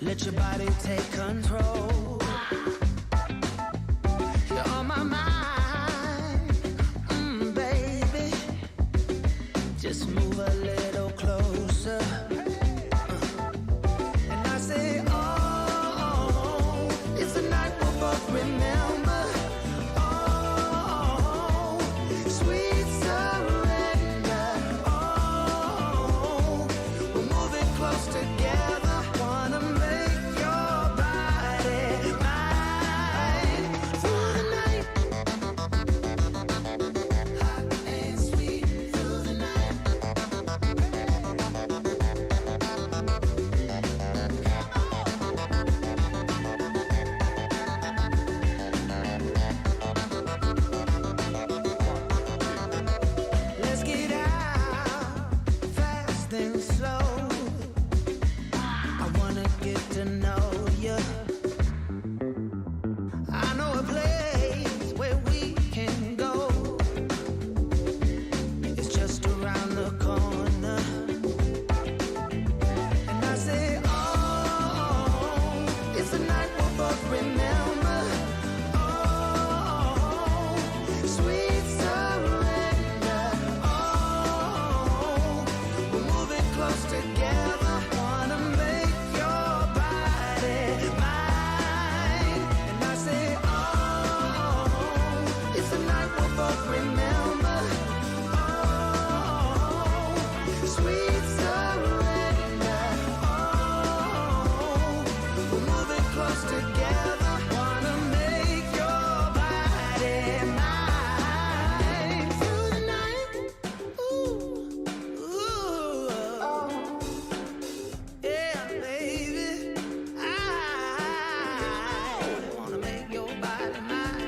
Let your body take control. You're on my mind, baby. Just move a little closer. And I say, oh, it's a night we'll both remember. Oh, sweet surrender. Oh, we're moving close together. Wanna make your body mine through the night. Hot and sweet through the night. Let's get out fast and slow. I wanna get to know you. I know a place where we can go. It's just around the corner. And I say, oh, it's a night we'll both remember. Oh, sweet surrender. Oh, we're moving close together. Wanna make your body mine. And I say, oh, it's a night we'll both remember. Oh, sweet surrender. Oh, we're moving close together. Wanna make your body mine through the night. Ooh, ooh, yeah, baby. I wanna make your body mine.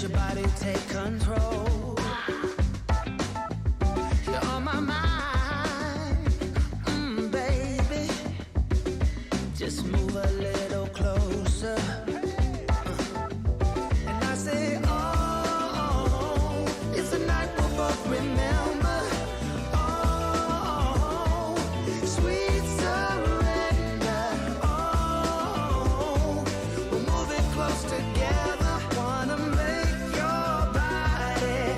your body take control. You're on my mind, baby. Just move a little closer. And I say, oh, it's a night we'll both remember. Oh, sweet surrender. Oh, we're moving close together. Wanna make your body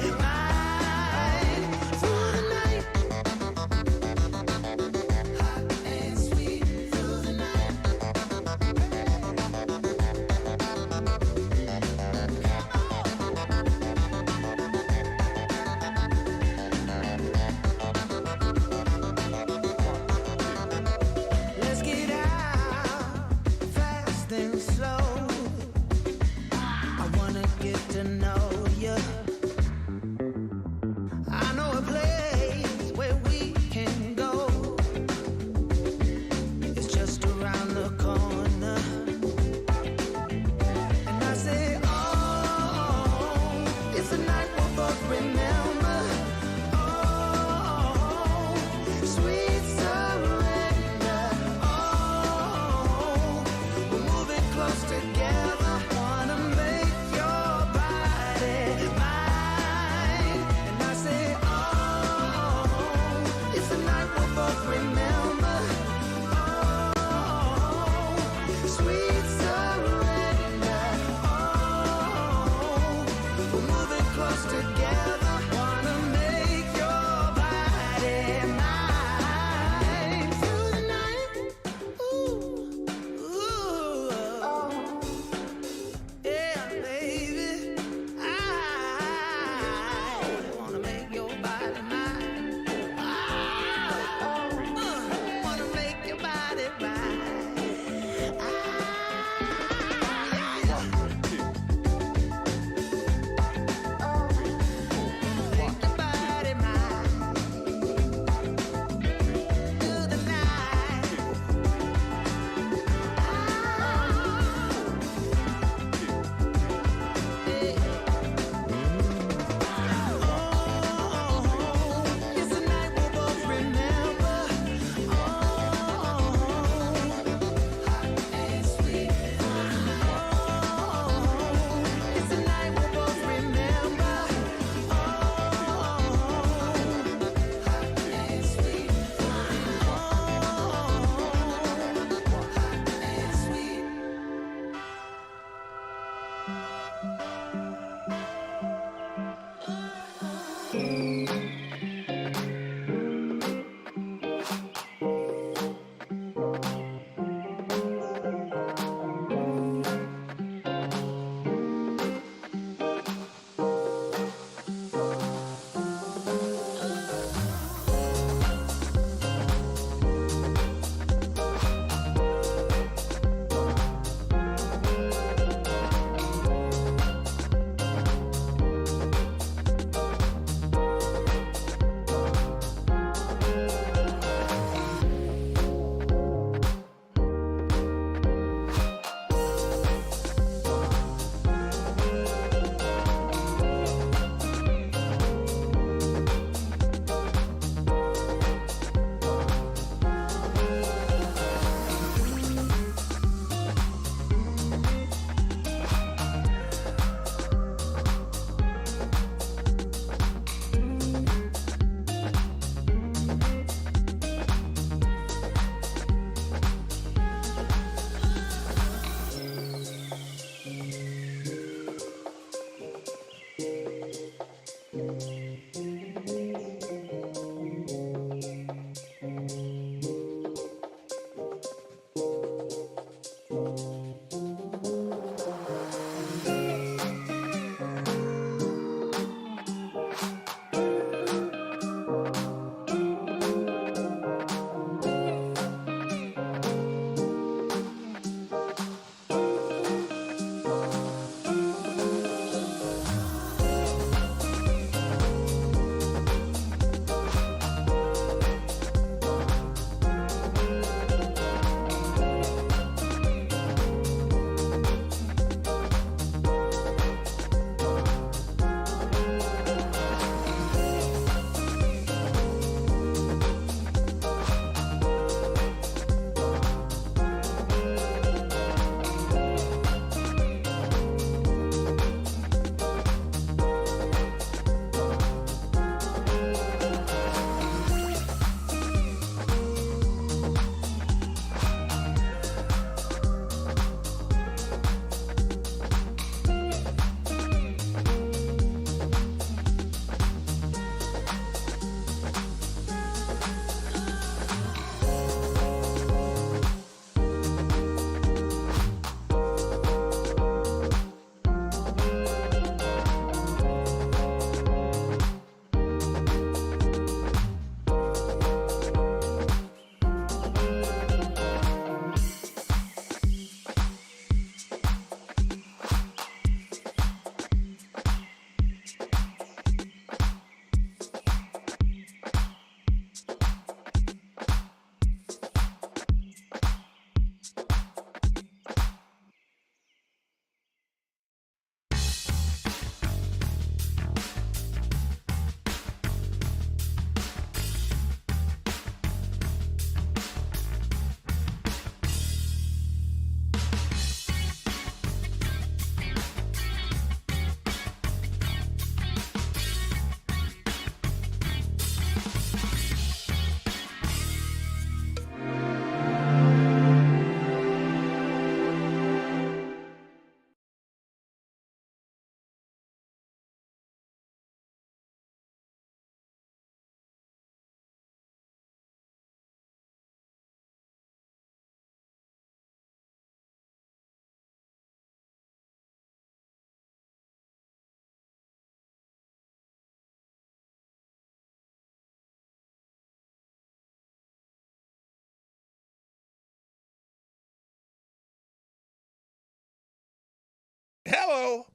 Hello.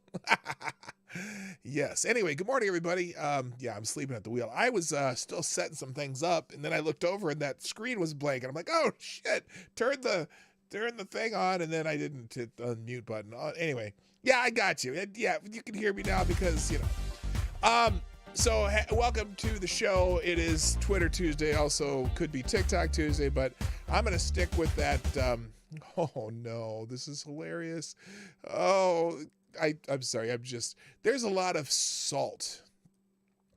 Yes. Anyway, good morning, everybody. Yeah, I'm sleeping at the wheel. I was still setting some things up, and then I looked over, and that screen was blank, and I'm like, oh shit! Turn the thing on, and then I didn't hit the mute button. Anyway, yeah, I got you. Yeah, you can hear me now because So welcome to the show. It is Twitter Tuesday, also could be TikTok Tuesday, but I'm gonna stick with that. Oh no, this is hilarious. Oh. I'm sorry. There's a lot of salt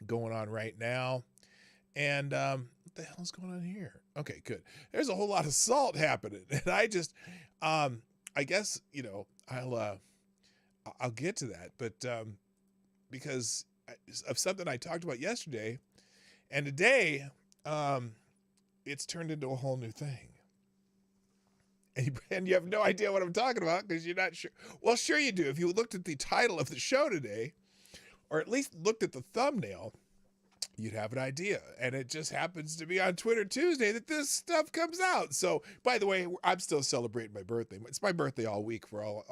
going on right now. And what the hell is going on here? Okay, good. There's a whole lot of salt happening. And I guess, I'll get to that. But because of something I talked about yesterday and today, it's turned into a whole new thing. And you have no idea what I'm talking about because you're not sure. Well, sure you do. If you looked at the title of the show today, or at least looked at the thumbnail, you'd have an idea. And it just happens to be on Twitter Tuesday that this stuff comes out. So, by the way, I'm still celebrating my birthday. It's my birthday all week well,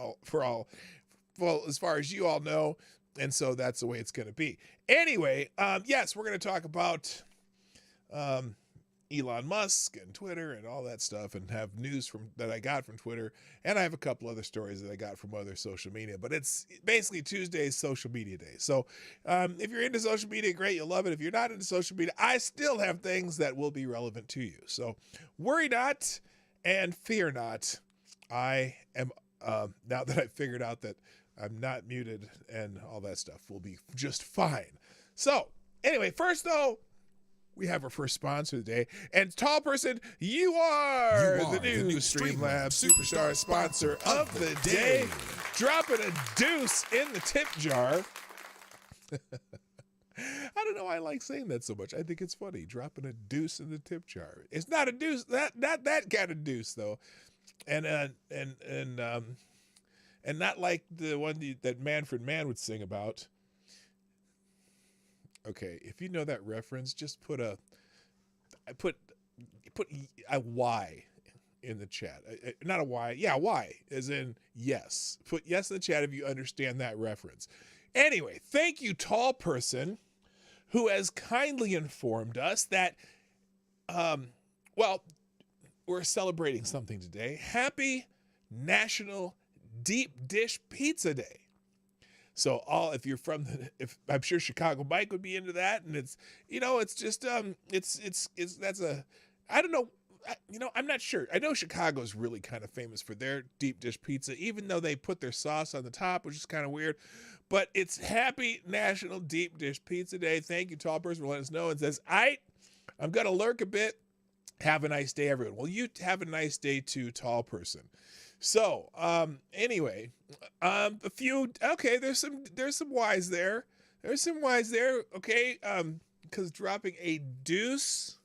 as far as you all know. And so that's the way it's going to be. Anyway, yes, we're going to talk about Elon Musk and Twitter and all that stuff, and have news that I got from Twitter, and I have a couple other stories that I got from other social media. But it's basically Tuesday's social media day. So if you're into social media, great, you'll love it. If you're not into social media, I still have things that will be relevant to you. So worry not and fear not. I am now that I've figured out that I'm not muted and all that stuff, will be just fine. So anyway, first though, we have our first sponsor today, and tall person, you are the new Streamlabs Superstar sponsor of the day, dropping a deuce in the tip jar. I don't know why I like saying that so much. I think it's funny, dropping a deuce in the tip jar. It's not a deuce, not that kind of deuce though, and not like the one that Manfred Mann would sing about. Okay, if you know that reference, just put a Y in the chat. Not a Y. Yeah, Y, as in yes. Put yes in the chat if you understand that reference. Anyway, thank you, tall person, who has kindly informed us that, we're celebrating something today. Happy National Deep Dish Pizza Day. So if you're from I'm sure Chicago Mike would be into that, and it's just I don't know, I'm not sure. I know Chicago's really kind of famous for their deep dish pizza, even though they put their sauce on the top, which is kind of weird. But it's Happy National Deep Dish Pizza Day. Thank you, tall person, for letting us know. And says, I'm gonna lurk a bit. Have a nice day, everyone. Well, you have a nice day too, tall person. So, anyway, there's some Y's there. There's some Y's there, okay? Because dropping a deuce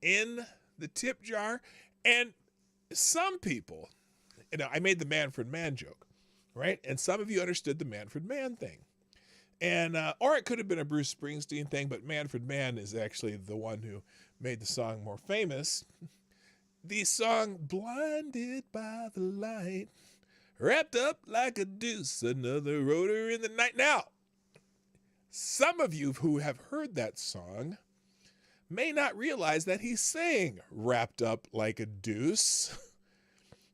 in the tip jar, and some people, I made the Manfred Mann joke, right? And some of you understood the Manfred Mann thing. And, or it could have been a Bruce Springsteen thing, but Manfred Mann is actually the one who made the song more famous. The song, blinded by the light, wrapped up like a deuce, another rotor in the night. Now, some of you who have heard that song may not realize that he's saying wrapped up like a deuce.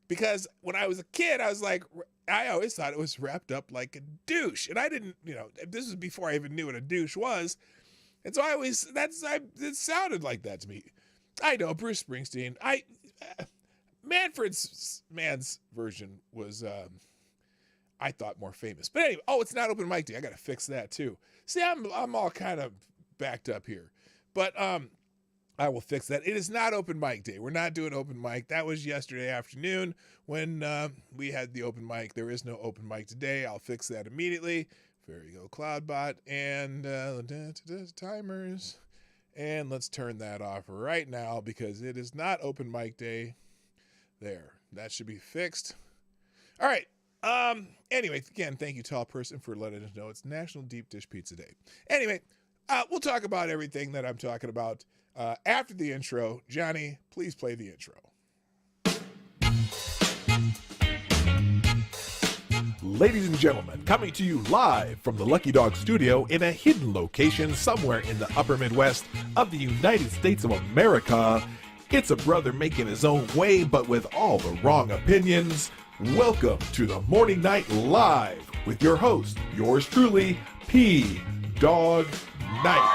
Because when I was a kid, I always thought it was wrapped up like a douche. And I didn't, this was before I even knew what a douche was. And so it sounded like that to me. I know, Bruce Springsteen. Mann's version was, I thought, more famous. But anyway, it's not open mic day. I got to fix that too. See, I'm all kind of backed up here. But I will fix that. It is not open mic day. We're not doing open mic. That was yesterday afternoon when we had the open mic. There is no open mic today. I'll fix that immediately. There you go, Cloudbot. And timers. And let's turn that off right now because it is not open mic day. There. That should be fixed. All right. Anyway, again, thank you, tall person, for letting us know it's National Deep Dish Pizza Day. Anyway, we'll talk about everything that I'm talking about after the intro. Johnny, please play the intro. Ladies and gentlemen, coming to you live from the Lucky Dog studio in a hidden location somewhere in the upper Midwest of the United States of America, it's a brother making his own way but with all the wrong opinions. Welcome to the Morning Night Live with your host, yours truly, Dawg Knight.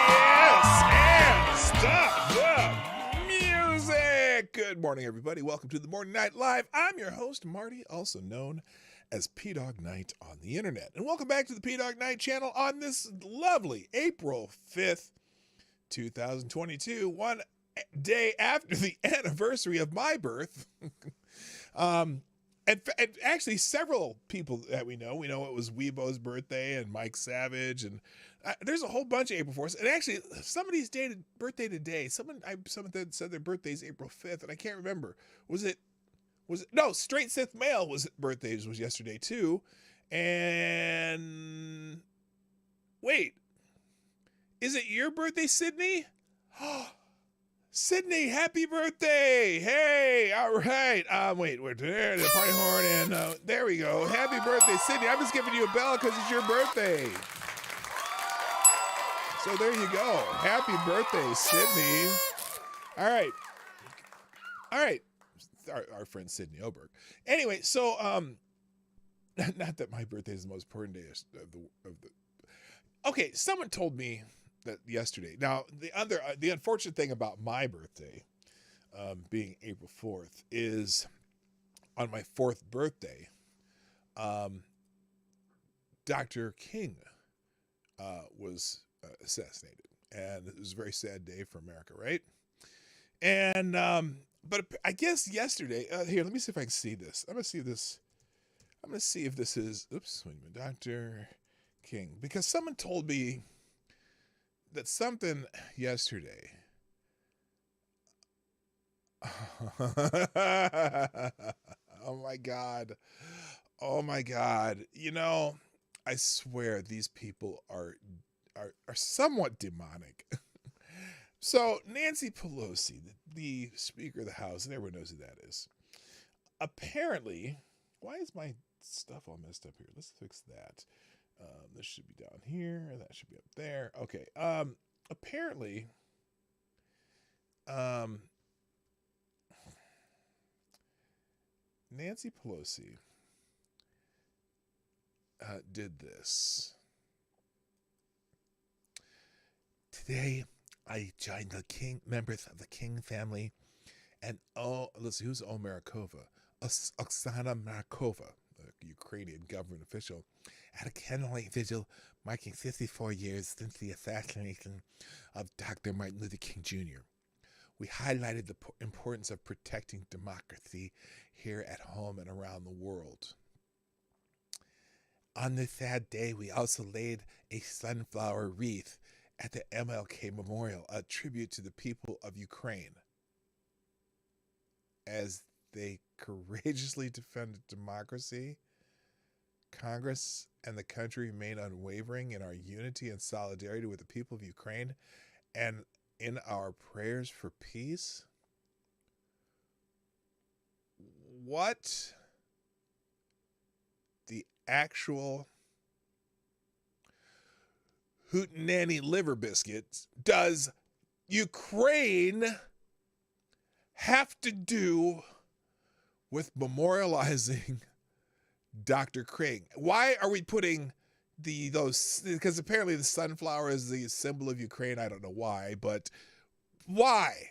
Yes, and stop the music. Good morning, everybody. Welcome to the Morning Night Live. I'm your host, Marty, also known as Dawg Knight on the internet. And welcome back to the Dawg Knight Channel on this lovely April 5th, 2022, one day after the anniversary of my birth. And actually several people that we know it was Weibo's birthday and Mike Savage, and there's a whole bunch of April 4th. And actually somebody's birthday today. Someone that said their birthday's April 5th, and I can't remember. Was it no, Straight Sith Male was yesterday too. And wait, is it your birthday, Sydney? Sydney, happy birthday! Hey, all right. Wait, we're there, the party horn, and there we go. Happy birthday, Sydney. I'm just giving you a bell because it's your birthday. So there you go. Happy birthday, Sydney. All right. Our friend Sydney Oberg. Anyway, so not that my birthday is the most important day of the. Okay, someone told me that yesterday. Now, the unfortunate thing about my birthday being April 4th is on my 4th birthday, Dr. King was assassinated, and it was a very sad day for America, right? And but I guess yesterday, here, let me see if I can see this. I'm gonna see if this is Dr. King, because someone told me that something yesterday. Oh my God. You know, I swear these people are somewhat demonic. So Nancy Pelosi, the Speaker of the House, and everyone knows who that is. Apparently, why is my stuff all messed up here? Let's fix that. This should be down here. That should be up there. Okay. Apparently, Nancy Pelosi did this. Today, I joined the members of the King family, and let's see, who's Marakova? Oksana Marakova, a Ukrainian government official, at a candlelight vigil marking 54 years since the assassination of Dr. Martin Luther King Jr. We highlighted the importance of protecting democracy here at home and around the world. On this sad day, we also laid a sunflower wreath at the MLK Memorial, a tribute to the people of Ukraine as they courageously defended democracy. Congress and the country remain unwavering in our unity and solidarity with the people of Ukraine and in our prayers for peace. What the actual hootenanny liver biscuits does Ukraine have to do with memorializing Dr. King? Why are we putting those? Because apparently the sunflower is the symbol of Ukraine. I don't know why, but why?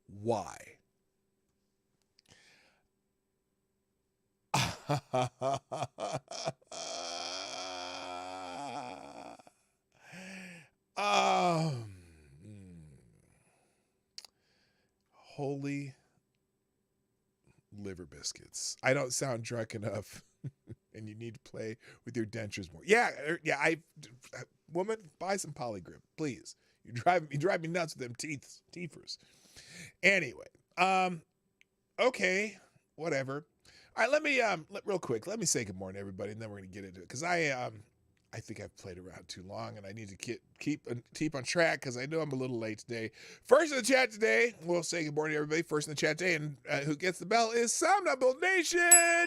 Why? Holy liver biscuits. I don't sound drunk enough, and you need to play with your dentures more. Yeah. Woman, buy some Polygrip, please. You drive me nuts with them teethers. Anyway, okay, whatever. All right, let me real quick. Let me say good morning, everybody, and then we're gonna get into it because I think I've played around too long, and I need to keep on track because I know I'm a little late today. First in the chat today, we'll say good morning to everybody. First in the chat today, and who gets the bell is Somnambule Nation.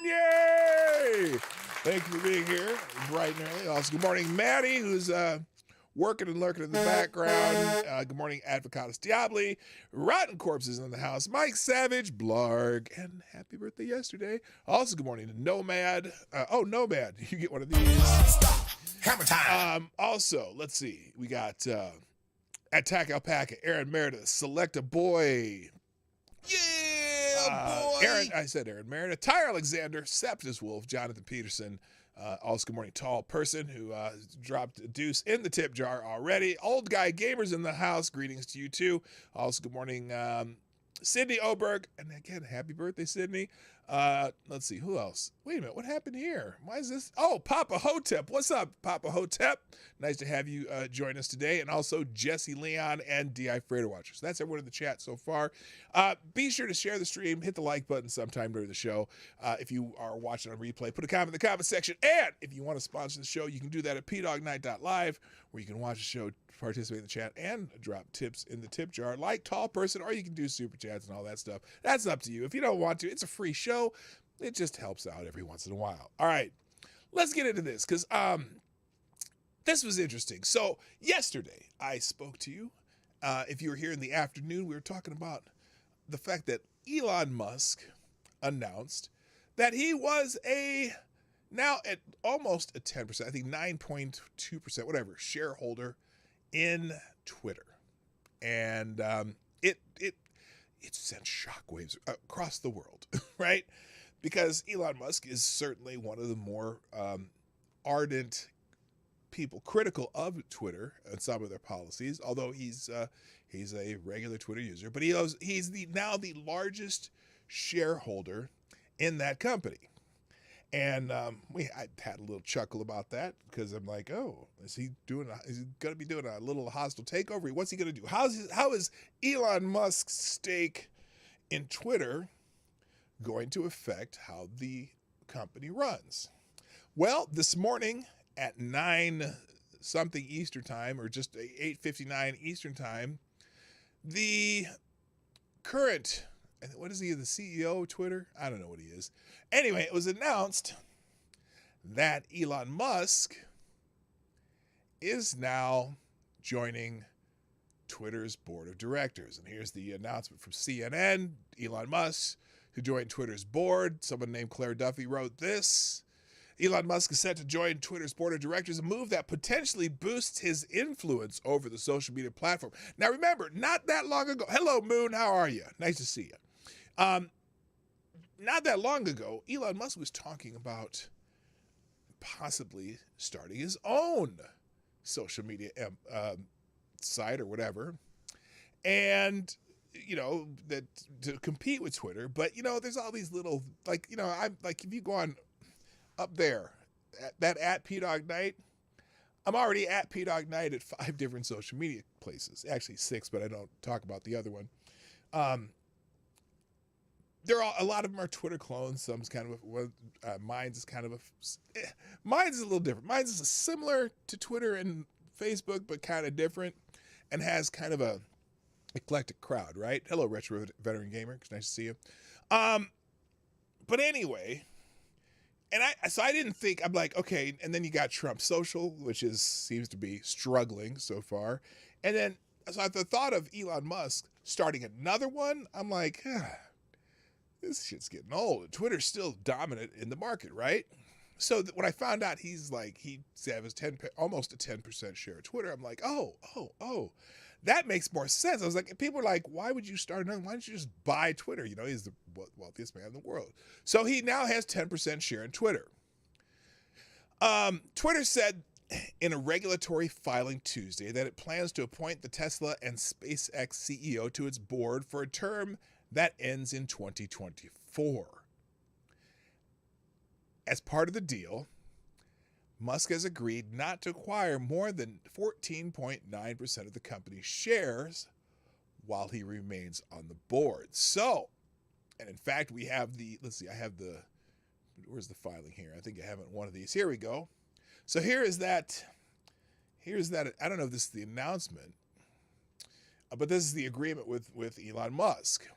Yay! Thank you for being here bright and early. Also, good morning, Maddie, who's working and lurking in the background. Good morning, Advocatus Diabli. Rotten Corpses in the house. Mike Savage, Blarg, and happy birthday yesterday. Also, good morning to Nomad. Nomad, you get one of these. Hammer time. Also, let's see. We got Attack Alpaca, Aaron Meredith, Select a Boy. Yeah, boy. Aaron Meredith, Tyre Alexander, Septus Wolf, Jonathan Peterson. Also, good morning, Tall Person, who dropped a deuce in the tip jar already. Old Guy Gamers in the house. Greetings to you, too. Also, good morning, Sydney Oberg. And again, happy birthday, Sydney. Let's see, who else? Wait a minute, what happened here? Why is this? Oh, Papa Hotep. What's up, Papa Hotep? Nice to have you join us today. And also Jesse Leon and DI Freighter Watchers. That's everyone in the chat so far. Be sure to share the stream, hit the like button sometime during the show. If you are watching on replay, put a comment in the comment section. And if you want to sponsor the show, you can do that at pdognight.live, where you can watch the show, participate in the chat, and drop tips in the tip jar like Tall Person, or you can do super chats and all that stuff. That's up to you. If you don't want to, it's a free show. It just helps out every once in a while. All right, let's get into this because this was interesting. So yesterday I spoke to you. If you were here in the afternoon, we were talking about the fact that Elon Musk announced that he was now at almost a 10%, I think 9.2%, whatever, shareholder in Twitter. And it sent shockwaves across the world, right? Because Elon Musk is certainly one of the more ardent people critical of Twitter and some of their policies, although he's a regular Twitter user, but he's now the largest shareholder in that company. And I had a little chuckle about that because I'm like, oh, is he going to be doing a little hostile takeover? What's he going to do? How is Elon Musk's stake in Twitter going to affect how the company runs? Well, this morning at 9 something Eastern time, or just 8:59 Eastern time, the current, what is he, the CEO of Twitter? I don't know what he is. Anyway, it was announced that Elon Musk is now joining Twitter's board of directors. And here's the announcement from CNN. Elon Musk, who joined Twitter's board, someone named Claire Duffy wrote this. Elon Musk is set to join Twitter's board of directors, a move that potentially boosts his influence over the social media platform. Now remember, not that long ago, hello Moon, how are you? Nice to see you. Not that long ago, Elon Musk was talking about possibly starting his own social media site or whatever, and that to compete with Twitter. But there's all these little, I'm like, if you go on up there at Dawg Knight, I'm already at Dawg Knight at 5 different social media places, actually 6, but I don't talk about the other one. A lot of them are Twitter clones. Some's kind of mine's is kind of mine's is a little different. Mine's is similar to Twitter and Facebook, but kind of different, and has kind of a eclectic crowd, right? Hello, Retro Veteran Gamer. It's nice to see you. But anyway, and I didn't think, I'm like, okay, and then you got Trump Social, which seems to be struggling so far, and then so at the thought of Elon Musk starting another one, I'm like, this shit's getting old. Twitter's still dominant in the market, right? So when I found out he said it was almost a 10% share of Twitter, I'm like, oh, that makes more sense. I was like, people are like, why would you start another? Why don't you just buy Twitter? He's the wealthiest man in the world. So he now has 10% share in Twitter. Twitter said in a regulatory filing Tuesday that it plans to appoint the Tesla and SpaceX CEO to its board for a term that ends in 2024. As part of the deal, Musk has agreed not to acquire more than 14.9% of the company's shares while he remains on the board. So, and in fact, we have where's the filing here? I think I have one of these. Here we go. So here is that. Here's that. I don't know if this is the announcement, but this is the agreement with Elon Musk. It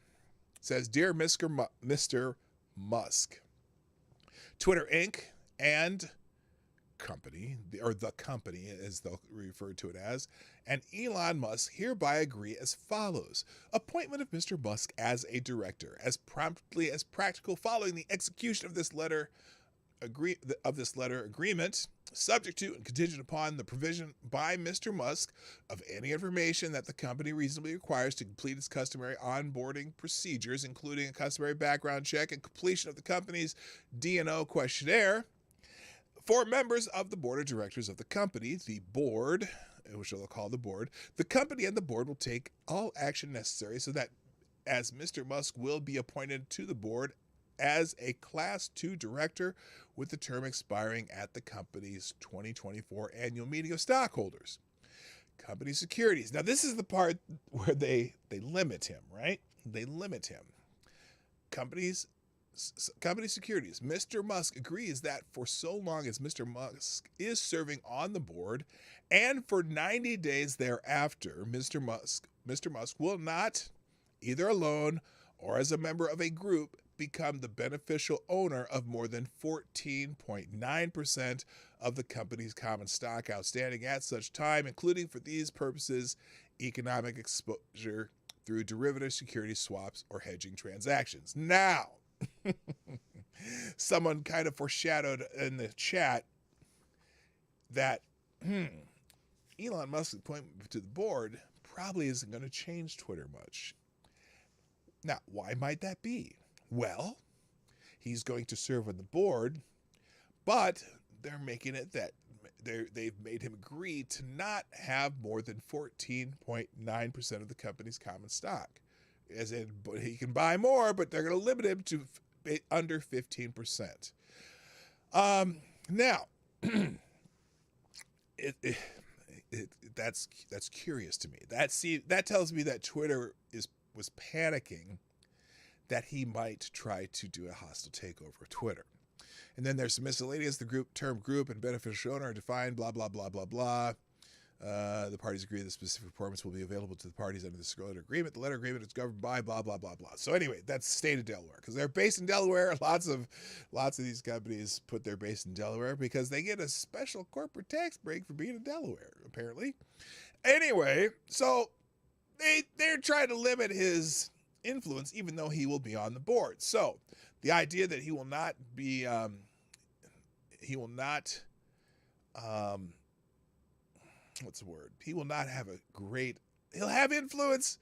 says, "Dear Mr. Musk, Twitter Inc. and company, or the company as they'll refer to it as, and Elon Musk hereby agree as follows. Appointment of Mr. Musk as a director, as promptly as practical following the execution of this letter agreement, subject to and contingent upon the provision by Mr. Musk of any information that the company reasonably requires to complete its customary onboarding procedures, including a customary background check and completion of the company's D&O questionnaire. For members of the board of directors of the company, the board, which they'll call the board, the company and the board will take all action necessary so that as Mr. Musk will be appointed to the board as a Class 2 director with the term expiring at the company's 2024 annual meeting of stockholders. Company securities. Now, this is the part where they limit him, right? They limit him. Company securities. Mr. Musk agrees that for so long as Mr. Musk is serving on the board and for 90 days thereafter, Mr. Musk will not, either alone or as a member of a group, become the beneficial owner of more than 14.9% of the company's common stock outstanding at such time, including for these purposes economic exposure through derivative security swaps or hedging transactions. Now, someone kind of foreshadowed in the chat that Elon Musk's appointment to the board probably isn't going to change Twitter much. Now, why might that be? Well, he's going to serve on the board, but they're making it that they've made him agree to not have more than 14.9% of the company's common stock. As in, but he can buy more, but they're going to limit him to under 15%. Now, that's curious to me. That tells me that Twitter was panicking that he might try to do a hostile takeover of Twitter. And then there's some miscellaneous. The term group and beneficial owner are defined, blah, blah, blah, blah, blah. The parties agree that specific performance will be available to the parties under this letter agreement. The letter agreement is governed by blah, blah, blah, blah. So anyway, that's the state of Delaware. Because they're based in Delaware. Lots of these companies put their base in Delaware because they get a special corporate tax break for being in Delaware, apparently. Anyway, so they're trying to limit his influence, even though he will be on the board. So the idea that he will not have a great, he'll have influence,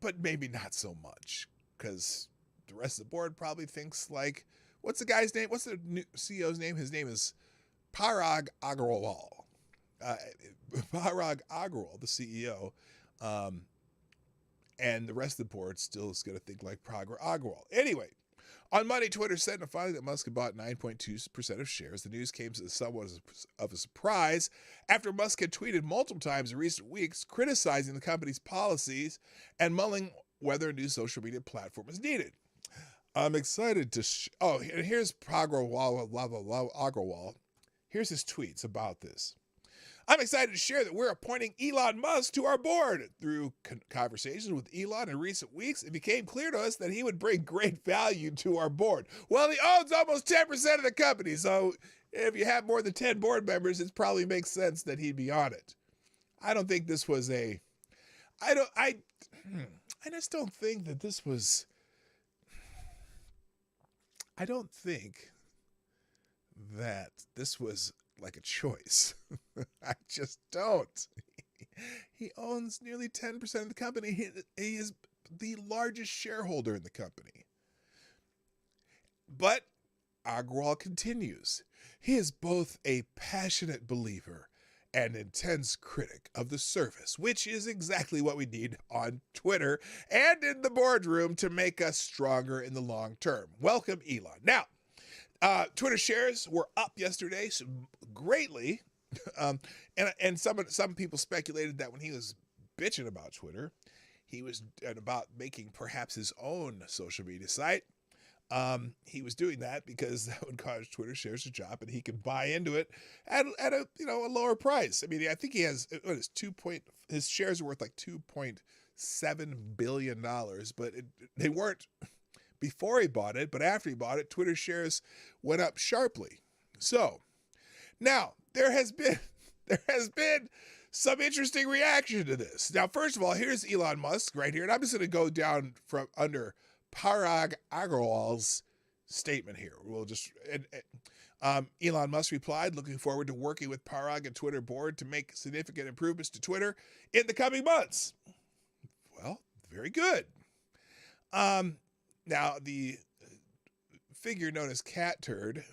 but maybe not so much, because the rest of the board probably thinks like, what's the guy's name? What's the new CEO's name? His name is Parag Agrawal. Parag Agrawal, the CEO, and the rest of the board still is going to think like Parag Agrawal. Anyway, on Monday, Twitter said in a filing that Musk had bought 9.2% of shares. The news came as somewhat of a surprise after Musk had tweeted multiple times in recent weeks criticizing the company's policies and mulling whether a new social media platform is needed. I'm excited to and here's Agrawal. Here's his tweets about this. I'm excited to share that we're appointing Elon Musk to our board. Through conversations with Elon in recent weeks, it became clear to us that he would bring great value to our board. Well, he owns almost 10% of the company, so if you have more than 10 board members, it probably makes sense that he'd be on it. I don't think this was I just don't think that this was, I don't think that this was like a choice. I just don't. He owns nearly 10% of the company. He is the largest shareholder in the company. But Agrawal continues. He is both a passionate believer and intense critic of the service, which is exactly what we need on Twitter and in the boardroom to make us stronger in the long term. Welcome, Elon. Now, Twitter shares were up yesterday greatly, and some people speculated that when he was bitching about Twitter, he was about making perhaps his own social media site. He was doing that because that would cause Twitter shares to drop, and he could buy into it at a a lower price. I mean, I think he has his shares are worth like $2.7 billion, but they weren't before he bought it, but after he bought it, Twitter shares went up sharply. So now there has been some interesting reaction to this. Now, first of all, here's Elon Musk right here, and I'm just going to go down from under Parag Agrawal's statement here. We'll just Elon Musk replied, looking forward to working with Parag and Twitter board to make significant improvements to Twitter in the coming months. Well, very good. Now, the figure known as Cat Turd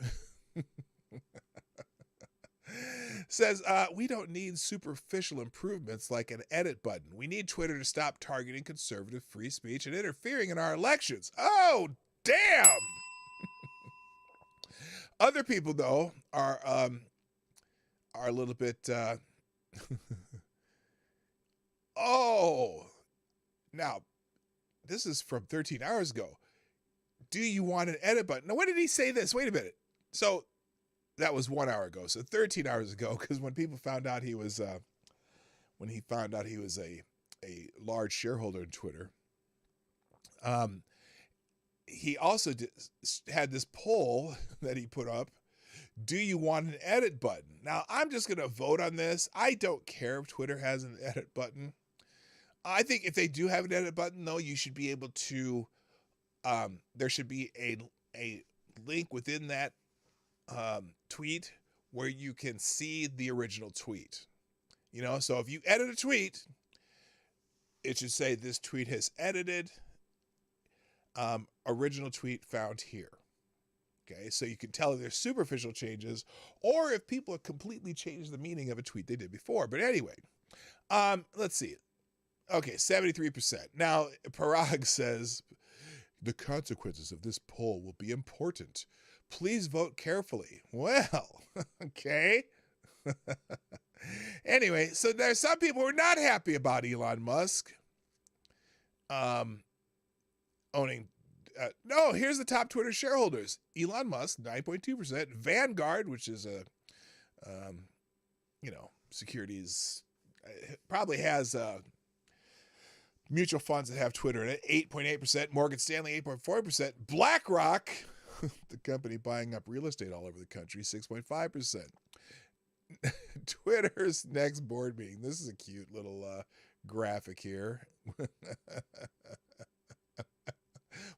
says, we don't need superficial improvements like an edit button. We need Twitter to stop targeting conservative free speech and interfering in our elections. Oh, damn! Other people, though, are a little bit... Oh! Now, this is from 13 hours ago. Do you want an edit button? Now, when did he say this? Wait a minute. So that was 1 hour ago. So 13 hours ago, because when people found out he was, a large shareholder in Twitter, he also had this poll that he put up. Do you want an edit button? Now, I'm just going to vote on this. I don't care if Twitter has an edit button. I think if they do have an edit button, though, you should be able to, there should be a link within that tweet where you can see the original tweet. So if you edit a tweet, it should say this tweet has edited, original tweet found here. Okay, so you can tell if there's superficial changes or if people have completely changed the meaning of a tweet they did before. But anyway, let's see. Okay, 73%. Now, Parag says, the consequences of this poll will be important. Please vote carefully. Well, okay. Anyway, so there's some people who are not happy about Elon Musk owning. No, here's the top Twitter shareholders. Elon Musk, 9.2%. Vanguard, which is a, securities, probably has mutual funds that have Twitter in it, 8.8%. Morgan Stanley, 8.4%. BlackRock, the company buying up real estate all over the country, 6.5%. Twitter's next board meeting. This is a cute little graphic here.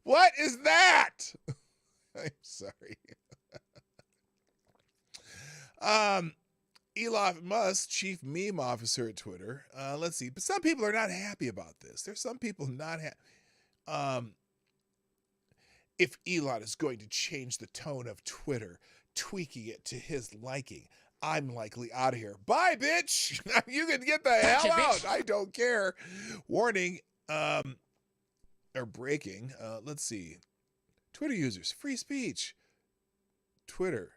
What is that? I'm sorry. Elon Musk, chief meme officer at Twitter. Let's see. But some people are not happy about this. There's some people not happy. If Elon is going to change the tone of Twitter, tweaking it to his liking, I'm likely out of here. Bye, bitch. You can get the hell out. I don't care. Warning, or breaking. Let's see. Twitter users, free speech. Twitter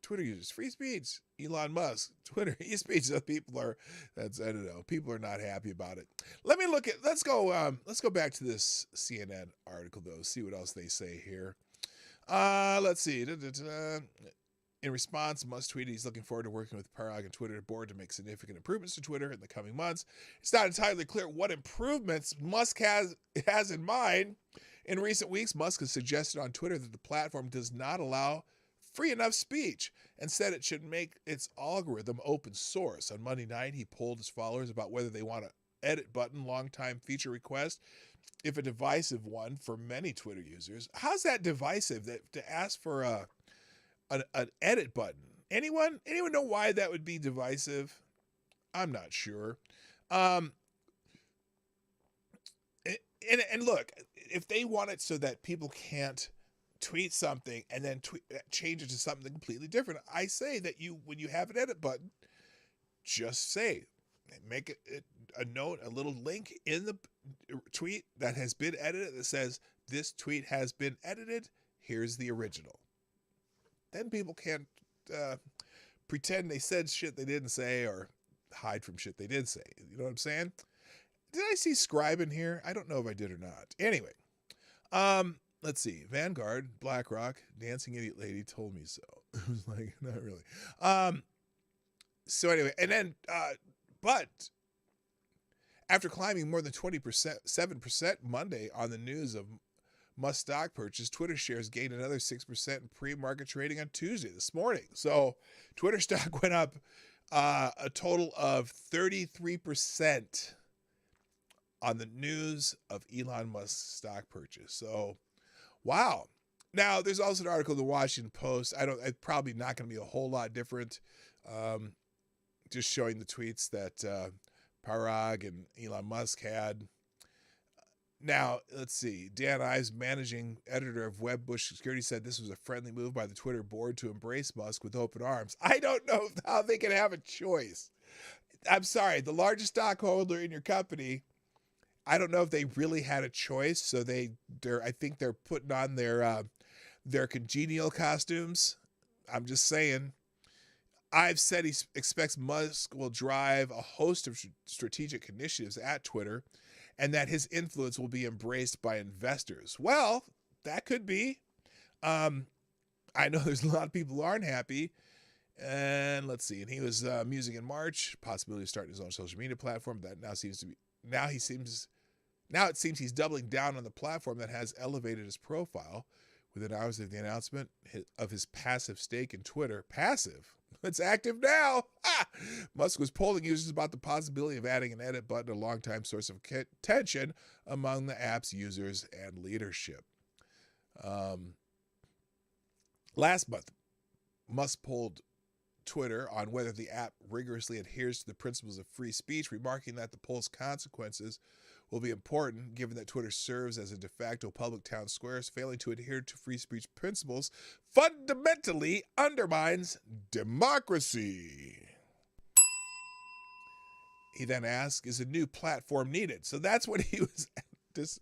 users, free speech. Elon Musk, Twitter, free speech. So people are, I don't know. People are not happy about it. Let's go back to this CNN article though. See what else they say here. Let's see. In response, Musk tweeted he's looking forward to working with Parag and Twitter board to make significant improvements to Twitter in the coming months. It's not entirely clear what improvements Musk has in mind. In recent weeks, Musk has suggested on Twitter that the platform does not allow free enough speech and said it should make its algorithm open source. On Monday night, he polled his followers about whether they want an edit button, longtime feature request, if a divisive one for many Twitter users. How's that divisive to ask for an edit button? Anyone know why that would be divisive? I'm not sure. And look, if they want it so that people can't tweet something and then change it to something completely different, I say that when you have an edit button, just make it a note, a little link in the tweet that has been edited that says this tweet has been edited. Here's the original. Then people can't pretend they said shit they didn't say or hide from shit they did say. You know what I'm saying? Did I see Scribe in here? I don't know if I did or not. Anyway, let's see. Vanguard, BlackRock, Dancing Idiot Lady told me so. It was like, not really. So anyway, and then, but after climbing more than 20%, 7% Monday on the news of Musk stock purchase, Twitter shares gained another 6% in pre-market trading on Tuesday this morning. So Twitter stock went up a total of 33% on the news of Elon Musk's stock purchase. So, wow. Now, there's also an article in the Washington Post. It's probably not going to be a whole lot different. Just showing the tweets that Parag and Elon Musk had. Now, let's see. Dan Ives, managing editor of Webbush Security, said this was a friendly move by the Twitter board to embrace Musk with open arms. I don't know how they can have a choice. I'm sorry. The largest stockholder in your company, I don't know if they really had a choice. So I think they're putting on their congenial costumes. I'm just saying. Ives said he expects Musk will drive a host of strategic initiatives at Twitter, and that his influence will be embraced by investors. Well, that could be. I know there's a lot of people who aren't happy. And let's see. And he was musing in March, possibility of starting his own social media platform. That now it seems he's doubling down on the platform that has elevated his profile. Within hours of the announcement of his passive stake in Twitter. Passive? It's active now. Musk was polling users about the possibility of adding an edit button, a longtime source of tension among the app's users and leadership. Last month, Musk polled Twitter on whether the app rigorously adheres to the principles of free speech, remarking that the poll's consequences will be important given that Twitter serves as a de facto public town square. Failing to adhere to free speech principles fundamentally undermines democracy. He then asked, is a new platform needed? So that's what he was just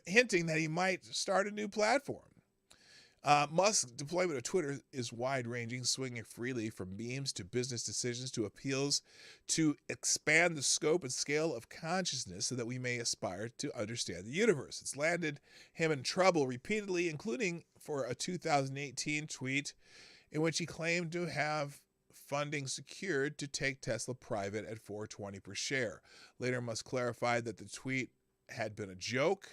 hinting, that he might start a new platform. Musk's deployment of Twitter is wide-ranging, swinging freely from memes to business decisions to appeals to expand the scope and scale of consciousness so that we may aspire to understand the universe. It's landed him in trouble repeatedly, including for a 2018 tweet in which he claimed to have funding secured to take Tesla private at $4.20 per share. Later, Musk clarified that the tweet had been a joke.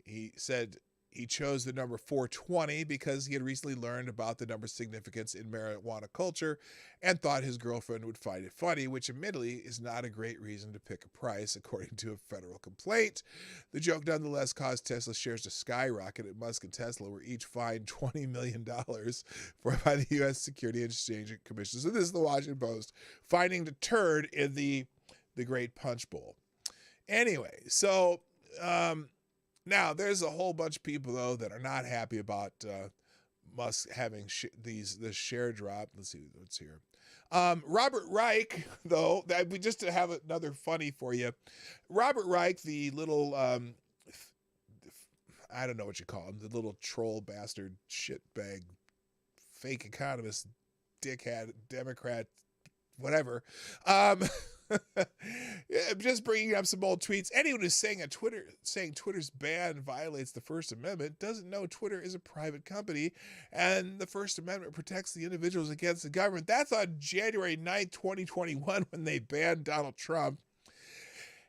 He said he chose the number 420 because he had recently learned about the number's significance in marijuana culture and thought his girlfriend would find it funny, which admittedly is not a great reason to pick a price, according to a federal complaint. The joke nonetheless caused Tesla shares to skyrocket, and Musk and Tesla were each fined $20 million by the U.S. Security and Exchange Commission. So this is the Washington Post, finding the turd in the Great Punch Bowl. Anyway, so now, there's a whole bunch of people, though, that are not happy about Musk having this share drop. Let's see what's here. Robert Reich, though, just to have another funny for you. Robert Reich, the little, I don't know what you call him, the little troll bastard, shitbag, fake economist, dickhead, Democrat, whatever. Just bringing up some old tweets. Anyone who's saying Twitter's ban violates the First Amendment doesn't know Twitter is a private company and the First Amendment protects the individuals against the government. That's on January 9th, 2021, when they banned Donald Trump.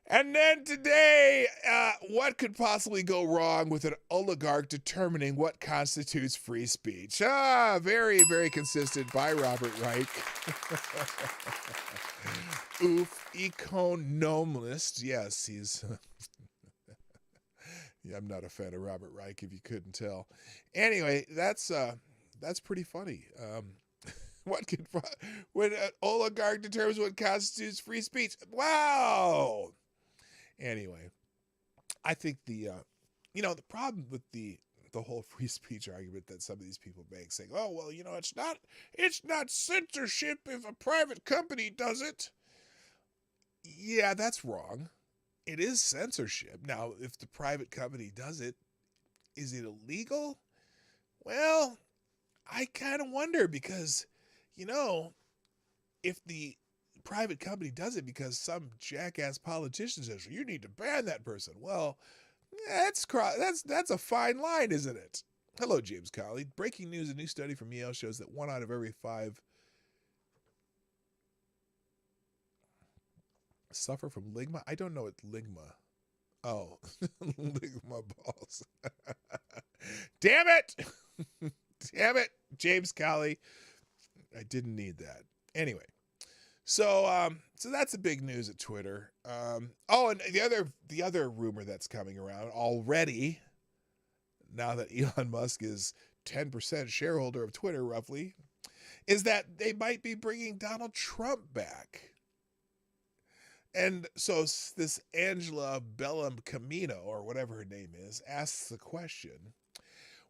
And then today, what could possibly go wrong with an oligarch determining what constitutes free speech? Very, very consistent by Robert Reich. Oof, economist. Yes, he's... yeah, I'm not a fan of Robert Reich, if you couldn't tell. Anyway, that's pretty funny. When an oligarch determines what constitutes free speech? Wow. Anyway, I think the problem with the whole free speech argument that some of these people make, saying, oh, well, it's not censorship if a private company does it. Yeah, that's wrong. It is censorship. Now, if the private company does it, is it illegal? Well, I kind of wonder because, if the private company does it because some jackass politician says, you need to ban that person. Well, That's a fine line, isn't it? Hello, James Colley. Breaking news: a new study from Yale shows that 1 out of every 5 suffer from ligma. I don't know what ligma. Oh, ligma balls. Damn it! Damn it, James Colley. I didn't need that. Anyway, so that's the big news at Twitter. And the other rumor that's coming around already, now that Elon Musk is 10% shareholder of Twitter, roughly, is that they might be bringing Donald Trump back. And so this Angela Bellum Camino, or whatever her name is, asks the question,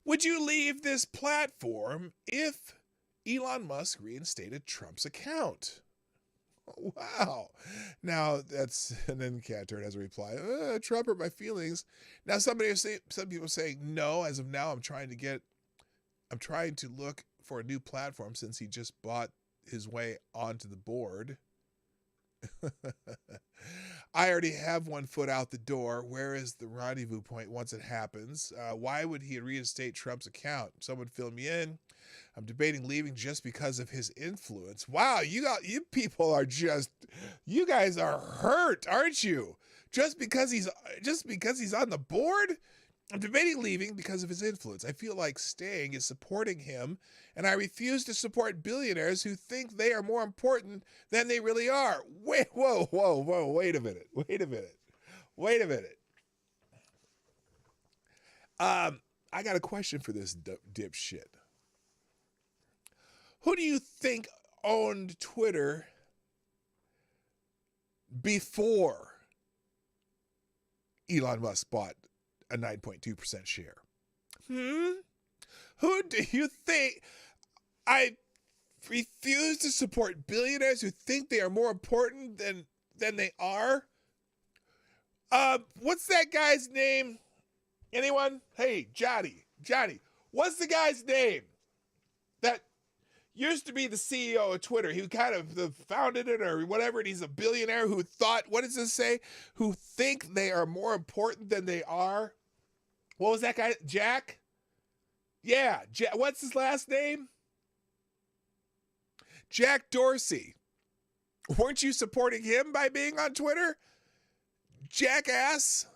would you leave this platform if Elon Musk reinstated Trump's account? Wow. Now and then Cantor has a reply, Trump hurt my feelings. Now some people saying, no, as of now, I'm trying to look for a new platform since he just bought his way onto the board. I already have one foot out the door. Where is the rendezvous point once it happens? Why would he reinstate Trump's account? Someone fill me in. I'm debating leaving just because of his influence. Wow, you people are you guys are hurt, aren't you? Just because he's on the board? I'm debating leaving because of his influence. I feel like staying is supporting him, and I refuse to support billionaires who think they are more important than they really are. Wait a minute. I got a question for this dipshit. Who do you think owned Twitter before Elon Musk bought a 9.2% share? Who do you think? I refuse to support billionaires who think they are more important than they are. What's that guy's name? Anyone? Hey, Johnny, what's the guy's name that used to be the CEO of Twitter? He kind of founded it or whatever, and he's a billionaire who thought, what does this say? Who think they are more important than they are. What was that guy? Jack? Yeah, what's his last name? Jack Dorsey. Weren't you supporting him by being on Twitter? Jackass.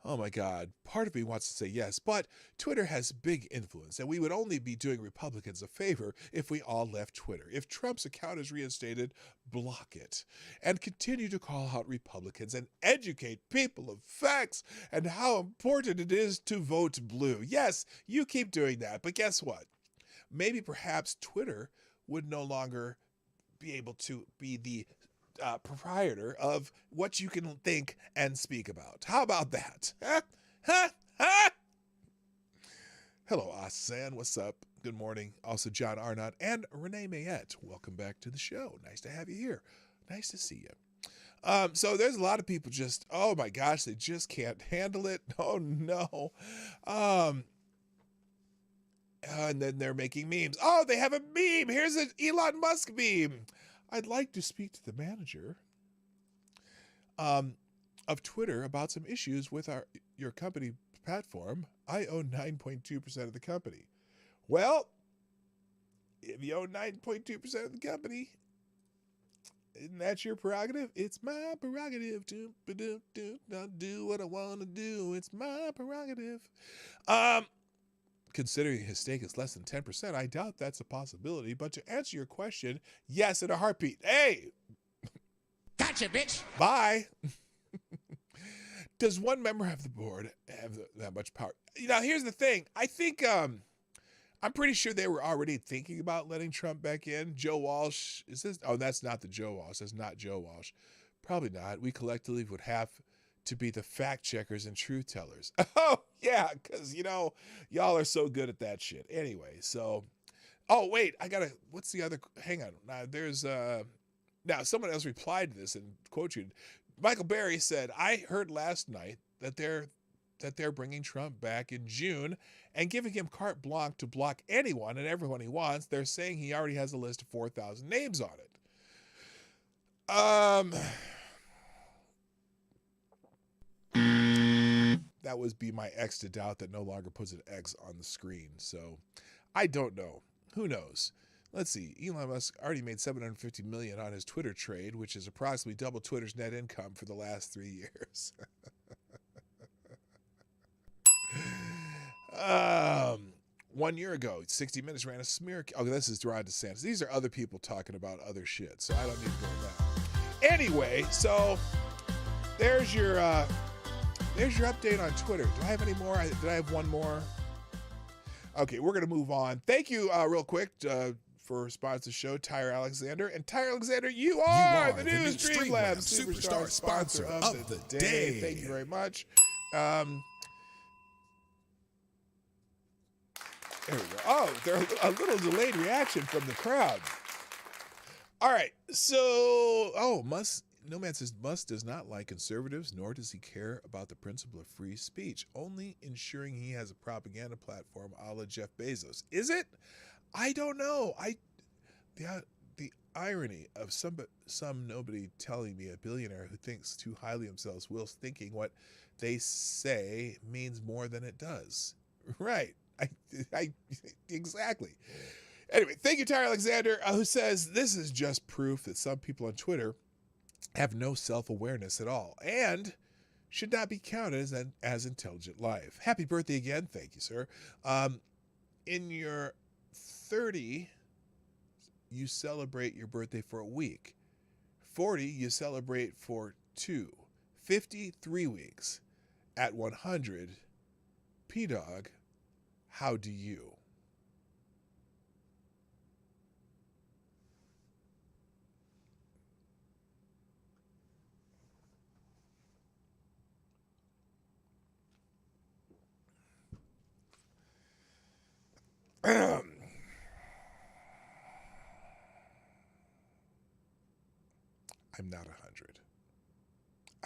Oh my God. Part of me wants to say yes, but Twitter has big influence, and we would only be doing Republicans a favor if we all left Twitter. If Trump's account is reinstated, block it and continue to call out Republicans and educate people of facts and how important it is to vote blue. Yes, you keep doing that, but guess what? Maybe perhaps Twitter would no longer be able to be the proprietor of what you can think and speak about. How about that? Hello, Asan. What's up? Good morning. Also, John Arnott and Renee Mayette. Welcome back to the show. Nice to have you here. Nice to see you. So there's a lot of people just, oh my gosh, they just can't handle it. Oh no. And then they're making memes. Oh, they have a meme. Here's an Elon Musk meme. I'd like to speak to the manager of Twitter about some issues with your company platform. I own 9.2% of the company. Well, if you own 9.2% of the company, isn't that your prerogative? It's my prerogative to do what I want to do. It's my prerogative. Considering his stake is less than 10%, I doubt that's a possibility. But to answer your question, yes, in a heartbeat. Hey! Gotcha, bitch! Bye! Does one member of the board have that much power? Now, here's the thing. I think, I'm pretty sure they were already thinking about letting Trump back in. Joe Walsh, is this? Oh, that's not the Joe Walsh. That's not Joe Walsh. Probably not. We collectively would have to be the fact checkers and truth tellers. Oh, yeah, because, y'all are so good at that shit. Anyway, so, oh, wait, what's the other, hang on. Now, someone else replied to this and quote you. Michael Berry said, I heard last night that they're bringing Trump back in June and giving him carte blanche to block anyone and everyone he wants. They're saying he already has a list of 4,000 names on it. that would be my X to doubt that no longer puts an X on the screen. So I don't know. Who knows? Let's see. Elon Musk already made $750 million on his Twitter trade, which is approximately double Twitter's net income for the last 3 years. 1 year ago, 60 Minutes ran a smear. Oh, this is Ron DeSantis. These are other people talking about other shit, so I don't need to go with that. Anyway, so there's your update on Twitter. Do I have any more? Did I have one more? Okay, we're gonna move on. Thank you, real quick, for sponsor the show, Tyre Alexander. And Tyre Alexander, you are the new Streamlabs Superstar sponsor of the day. Thank you very much. There we go. Oh, there's a little delayed reaction from the crowd. All right, so, No Man says Musk does not like conservatives, nor does he care about the principle of free speech, only ensuring he has a propaganda platform a la Jeff Bezos. Is it? I don't know. The irony of some nobody telling me, a billionaire who thinks too highly of themselves, whilst thinking what they say means more than it does. Right. Exactly. Anyway, thank you, Tyre Alexander, who says this is just proof that some people on Twitter have no self-awareness at all and should not be counted as intelligent life. Happy birthday again. Thank you, sir. In your 30, you celebrate your birthday for a week. 40, you celebrate for 2. 50, 3 weeks. At 100, P-Dog, how do you? I'm not 100.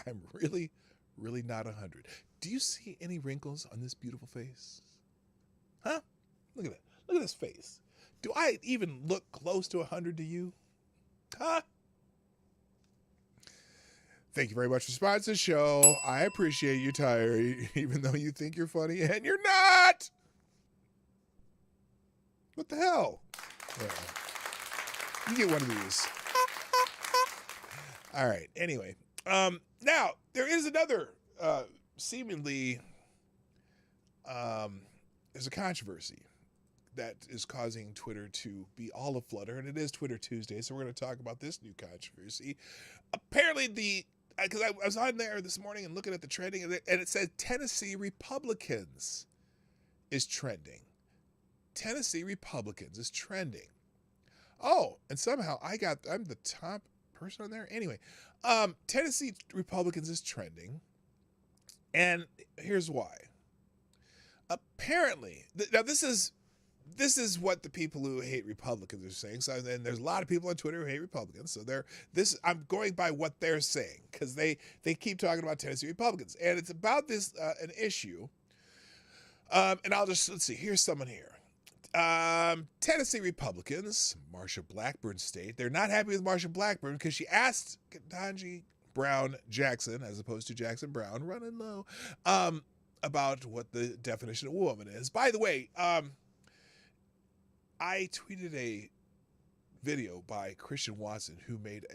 I'm really, really not 100. Do you see any wrinkles on this beautiful face? Huh? Look at that. Look at this face. Do I even look close to 100 to you? Huh? Thank you very much for sponsoring the show. I appreciate you, Tyre, even though you think you're funny and you're not. What the hell? Yeah. You get one of these. All right. Anyway, now there is another seemingly there's a controversy that is causing Twitter to be all aflutter, and it is Twitter Tuesday, so we're going to talk about this new controversy. Apparently, because I was on there this morning and looking at the trending, and it said Tennessee Republicans is trending. Tennessee Republicans is trending. Oh, and somehow I'm the top person on there. Anyway, Tennessee Republicans is trending, and here's why. Apparently, now this is what the people who hate Republicans are saying. So then there's a lot of people on Twitter who hate Republicans. So I'm going by what they're saying because they keep talking about Tennessee Republicans, and it's about this an issue. And let's see. Here's someone here. Tennessee Republicans, Marsha Blackburn State, they're not happy with Marsha Blackburn because she asked Ketanji Brown Jackson, as opposed to Jackson Brown, running low, about what the definition of woman is. By the way, I tweeted a video by Christian Watson who made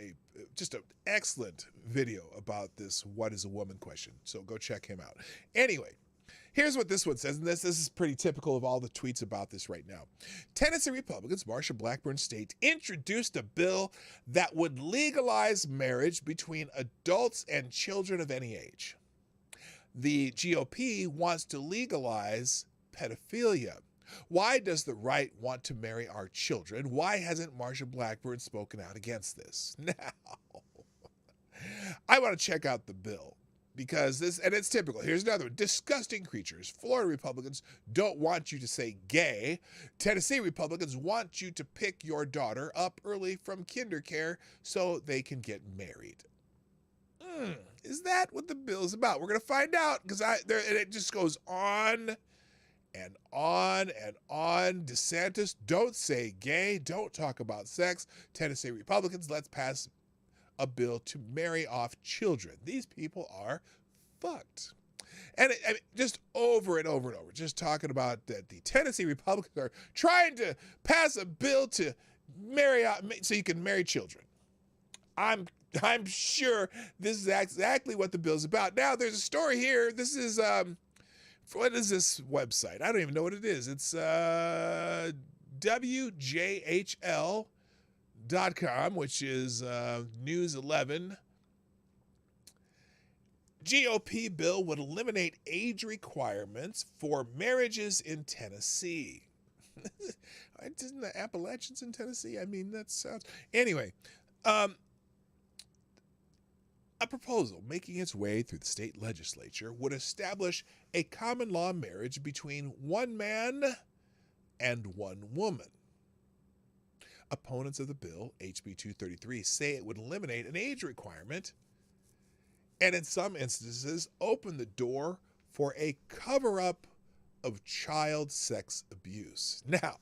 just an excellent video about this what is a woman question. So go check him out. Anyway, here's what this one says, and this is pretty typical of all the tweets about this right now. Tennessee Republicans, Marsha Blackburn State, introduced a bill that would legalize marriage between adults and children of any age. The GOP wants to legalize pedophilia. Why does the right want to marry our children? Why hasn't Marsha Blackburn spoken out against this? Now, I want to check out the bill. Because and it's typical. Here's another one. Disgusting creatures. Florida Republicans don't want you to say gay. Tennessee Republicans want you to pick your daughter up early from kindercare so they can get married. Is that what the bill is about? We're going to find out because it just goes on and on and on. DeSantis, don't say gay. Don't talk about sex. Tennessee Republicans, let's pass a bill to marry off children. These people are fucked. And I mean, just over and over and over, just talking about that the Tennessee Republicans are trying to pass a bill to marry out so you can marry children. I'm sure this is exactly what the bill's about. Now, there's a story here. This is what is this website? I don't even know what it is. It's WJHL.com, which is News 11. GOP bill would eliminate age requirements for marriages in Tennessee. Isn't the Appalachians in Tennessee? I mean, that sounds... Anyway, a proposal making its way through the state legislature would establish a common law marriage between one man and one woman. Opponents of the bill, HB 233, say it would eliminate an age requirement and in some instances open the door for a cover-up of child sex abuse. Now,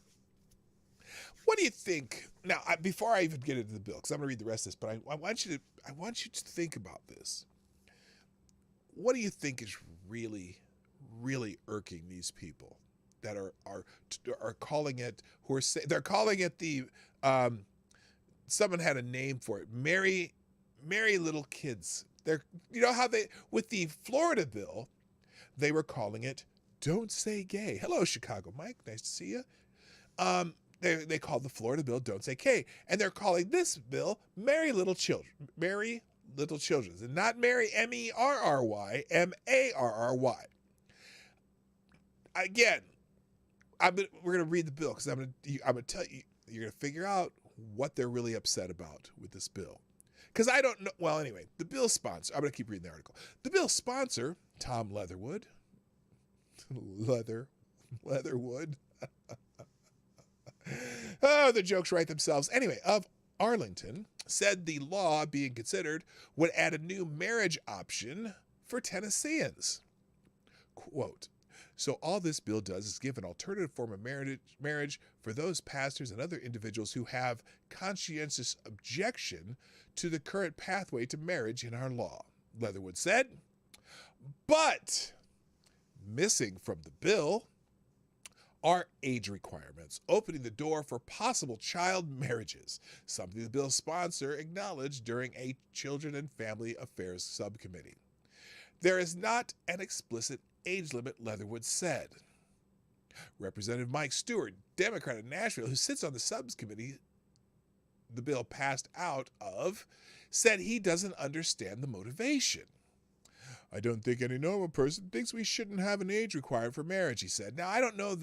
what do you think? Now, before I even get into the bill, because I'm going to read the rest of this, but I want you to think about this. What do you think is really, really irking these people that are calling it? They're calling it the someone had a name for it. Marry little kids. You know how with the Florida bill, they were calling it "Don't Say Gay." Hello, Chicago Mike. Nice to see you. They called the Florida bill "Don't Say Gay," and they're calling this bill "Marry Little Children." Marry little children, and not marry MERRY, MARRY. Again, we're gonna read the bill because I'm gonna tell you. You're gonna figure out what they're really upset about with this bill. Because I don't know. Well, anyway, the bill sponsor. I'm gonna keep reading the article. The bill sponsor, Tom Leatherwood. Leatherwood. Oh, the jokes write themselves. Anyway, of Arlington, said the law being considered would add a new marriage option for Tennesseans. Quote, so all this bill does is give an alternative form of marriage for those pastors and other individuals who have conscientious objection to the current pathway to marriage in our law, Leatherwood said. But missing from the bill are age requirements, opening the door for possible child marriages, something the bill's sponsor acknowledged during a Children and Family Affairs subcommittee. There is not an explicit age limit, Leatherwood said. Representative Mike Stewart, Democrat of Nashville, who sits on the subcommittee the bill passed out of, said he doesn't understand the motivation. I don't think any normal person thinks we shouldn't have an age required for marriage, he said. Now, I don't know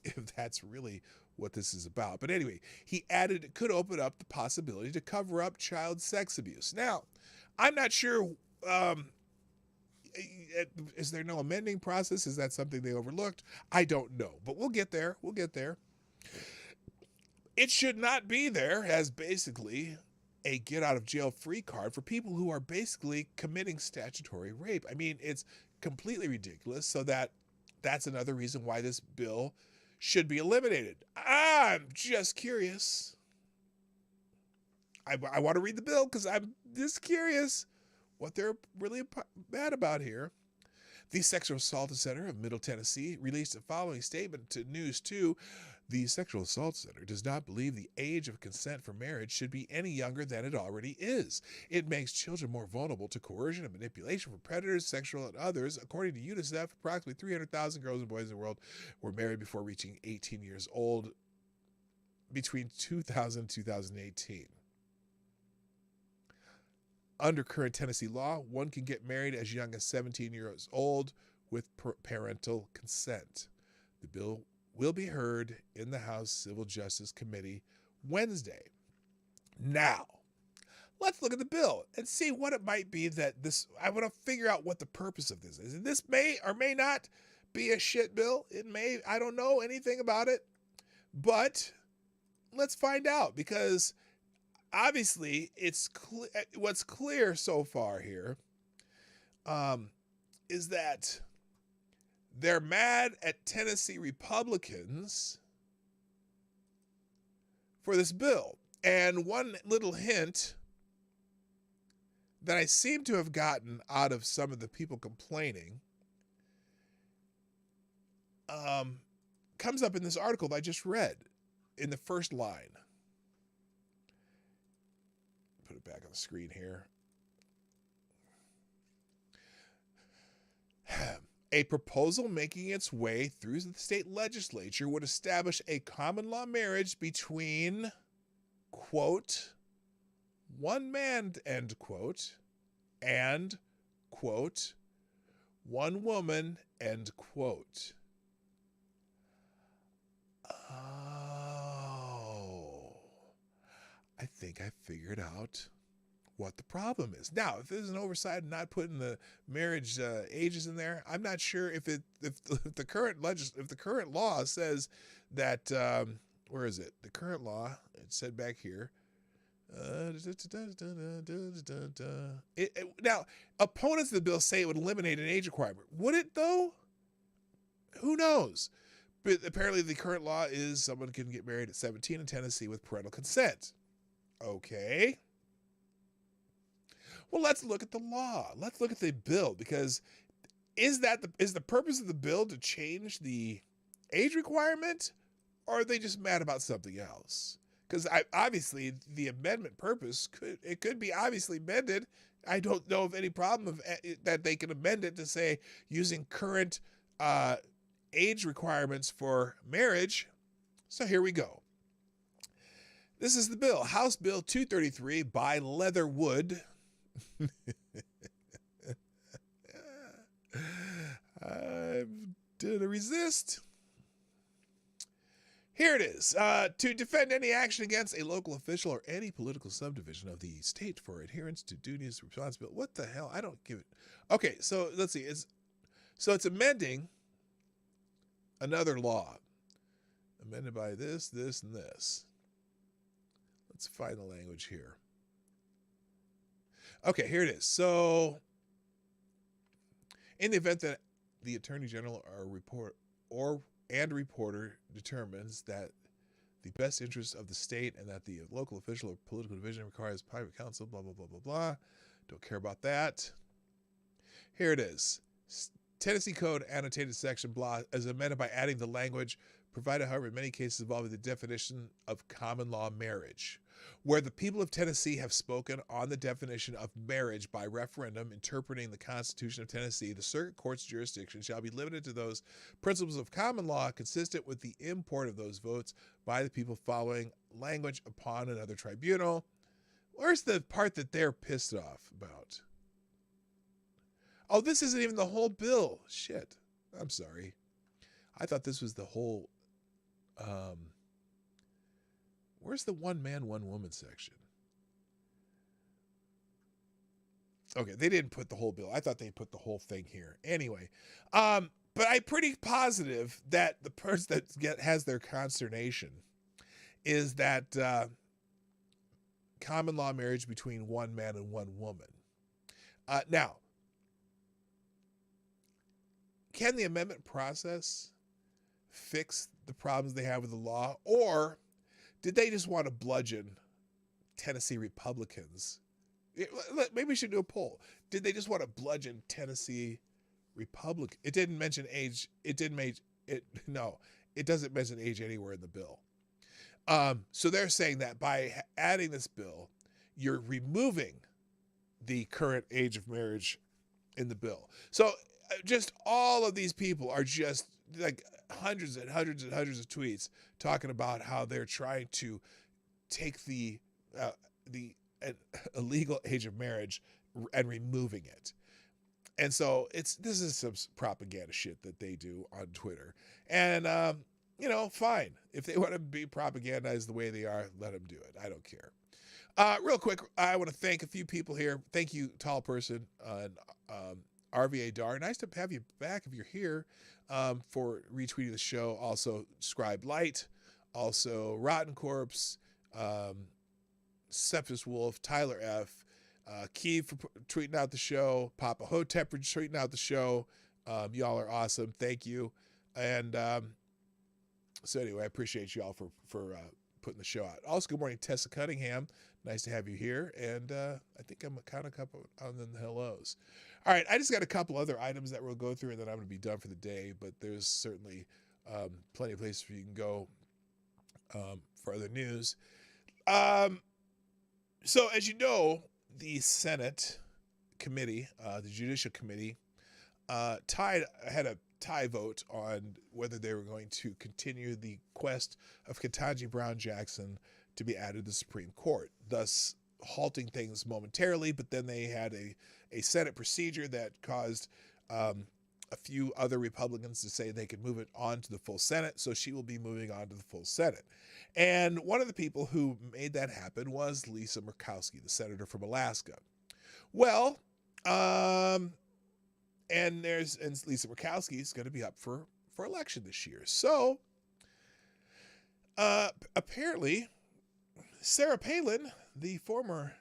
if that's really what this is about. But anyway, he added it could open up the possibility to cover up child sex abuse. Now, I'm not sure, is there no amending process? Is that something they overlooked? I don't know, but we'll get there. We'll get there. It should not be there as basically a get-out-of-jail-free card for people who are basically committing statutory rape. I mean, it's completely ridiculous, so that's another reason why this bill should be eliminated. I'm just curious. I want to read the bill because I'm just curious what they're really mad about here. The Sexual Assault Center of Middle Tennessee released the following statement to News 2. The Sexual Assault Center does not believe the age of consent for marriage should be any younger than it already is. It makes children more vulnerable to coercion and manipulation from predators, sexual and others. According to UNICEF, approximately 300,000 girls and boys in the world were married before reaching 18 years old between 2000 and 2018. Under current Tennessee law, one can get married as young as 17 years old with parental consent. The bill will be heard in the House Civil Justice Committee Wednesday. Now, let's look at the bill and see what it might be that this, I want to figure out what the purpose of this is. And this may or may not be a shit bill. It may, I don't know anything about it, but let's find out because obviously it's what's clear so far here is that they're mad at Tennessee Republicans for this bill. And one little hint that I seem to have gotten out of some of the people complaining comes up in this article that I just read in the first line. Put it back on the screen here. A proposal making its way through the state legislature would establish a common law marriage between, quote, one man, end quote, and, quote, one woman, end quote. Oh, I think I figured out what the problem is. Now, if there's an oversight of not putting the marriage ages in there, I'm not sure if the current law says that where is it? The current law, it said back here. Now, opponents of the bill say it would eliminate an age requirement. Would it though? Who knows? But apparently the current law is someone can get married at 17 in Tennessee with parental consent. Okay. Well, let's look at the law. Let's look at the bill, because is the purpose of the bill to change the age requirement, or are they just mad about something else? Because obviously the amendment purpose could be obviously amended. I don't know of any problem that they can amend it to say using current age requirements for marriage. So here we go. This is the bill, House Bill 233 by Leatherwood. I'm gonna resist. Here it is. To defend any action against a local official or any political subdivision of the state for adherence to duties, responsibility. What the hell? I don't give it. Okay, so let's see. It's amending another law. Amended by this, and this. Let's find the language here. Okay, here it is. So, in the event that the Attorney General and reporter determines that the best interest of the state and that the local official or political division requires private counsel, blah, blah, blah, blah, blah. Don't care about that. Here it is. Tennessee Code annotated section blah as amended by adding the language provided, however, in many cases involving the definition of common law marriage, where the people of Tennessee have spoken on the definition of marriage by referendum interpreting the Constitution of Tennessee, the circuit court's jurisdiction shall be limited to those principles of common law consistent with the import of those votes by the people following language upon another tribunal. Where's the part that they're pissed off about? Oh, this isn't even the whole bill. Shit. I'm sorry. I thought this was the whole... where's the one man, one woman section? Okay, they didn't put the whole bill. I thought they put the whole thing here. Anyway, but I'm pretty positive that the person that has their consternation is that common law marriage between one man and one woman. Now, can the amendment process fix the problems they have with the law, or did they just want to bludgeon Tennessee Republicans? Maybe we should do a poll. Did they just want to bludgeon Tennessee Republicans? It didn't mention age. It doesn't mention age anywhere in the bill. So they're saying that by adding this bill, you're removing the current age of marriage in the bill. So just all of these people are just like hundreds and hundreds and hundreds of tweets talking about how they're trying to take the illegal age of marriage and removing it. And so this is some propaganda shit that they do on Twitter. And, fine. If they want to be propagandized the way they are, let them do it. I don't care. Real quick, I want to thank a few people here. Thank you, Tall Person, and RVA Dar. Nice to have you back if you're here, for retweeting the show. Also, Scribe Light. Also, Rotten Corpse. Septus Wolf. Tyler F. Key for tweeting out the show. Papa Hotep for tweeting out the show. Y'all are awesome. Thank you. And so anyway, I appreciate y'all for putting the show out. Also, good morning, Tessa Cunningham. Nice to have you here. And I think I'm kind of couple on the hellos. All right, I just got a couple other items that we'll go through, and then I'm going to be done for the day. But there's certainly plenty of places where you can go for other news. So as you know, the Senate committee, the Judicial Committee, had a tie vote on whether they were going to continue the quest of Ketanji Brown Jackson to be added to the Supreme Court, thus halting things momentarily. But then they had a Senate procedure that caused a few other Republicans to say they could move it on to the full Senate, so she will be moving on to the full Senate. And one of the people who made that happen was Lisa Murkowski, the senator from Alaska. Well, and Lisa Murkowski is going to be up for election this year. So apparently, Sarah Palin, the former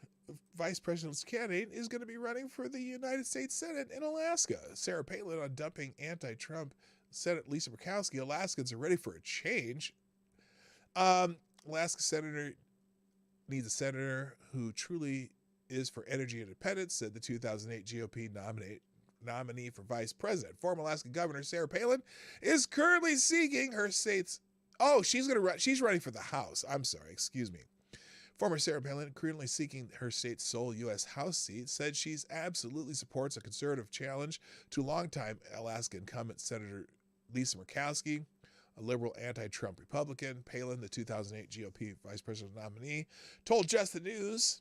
vice president's candidate, is going to be running for the United States Senate in Alaska. Sarah Palin on dumping anti-Trump Senate Lisa Murkowski. Alaskans are ready for a change. Alaska senator needs a senator who truly is for energy independence, said the 2008 GOP nominee for vice president. Former Alaska Governor Sarah Palin is currently seeking her state's. Oh, she's running for the House. I'm sorry, excuse me. Former Sarah Palin, currently seeking her state's sole U.S. House seat, said she's absolutely supports a conservative challenge to longtime Alaska incumbent Senator Lisa Murkowski, a liberal anti-Trump Republican. Palin, the 2008 GOP vice president nominee, told Just the News,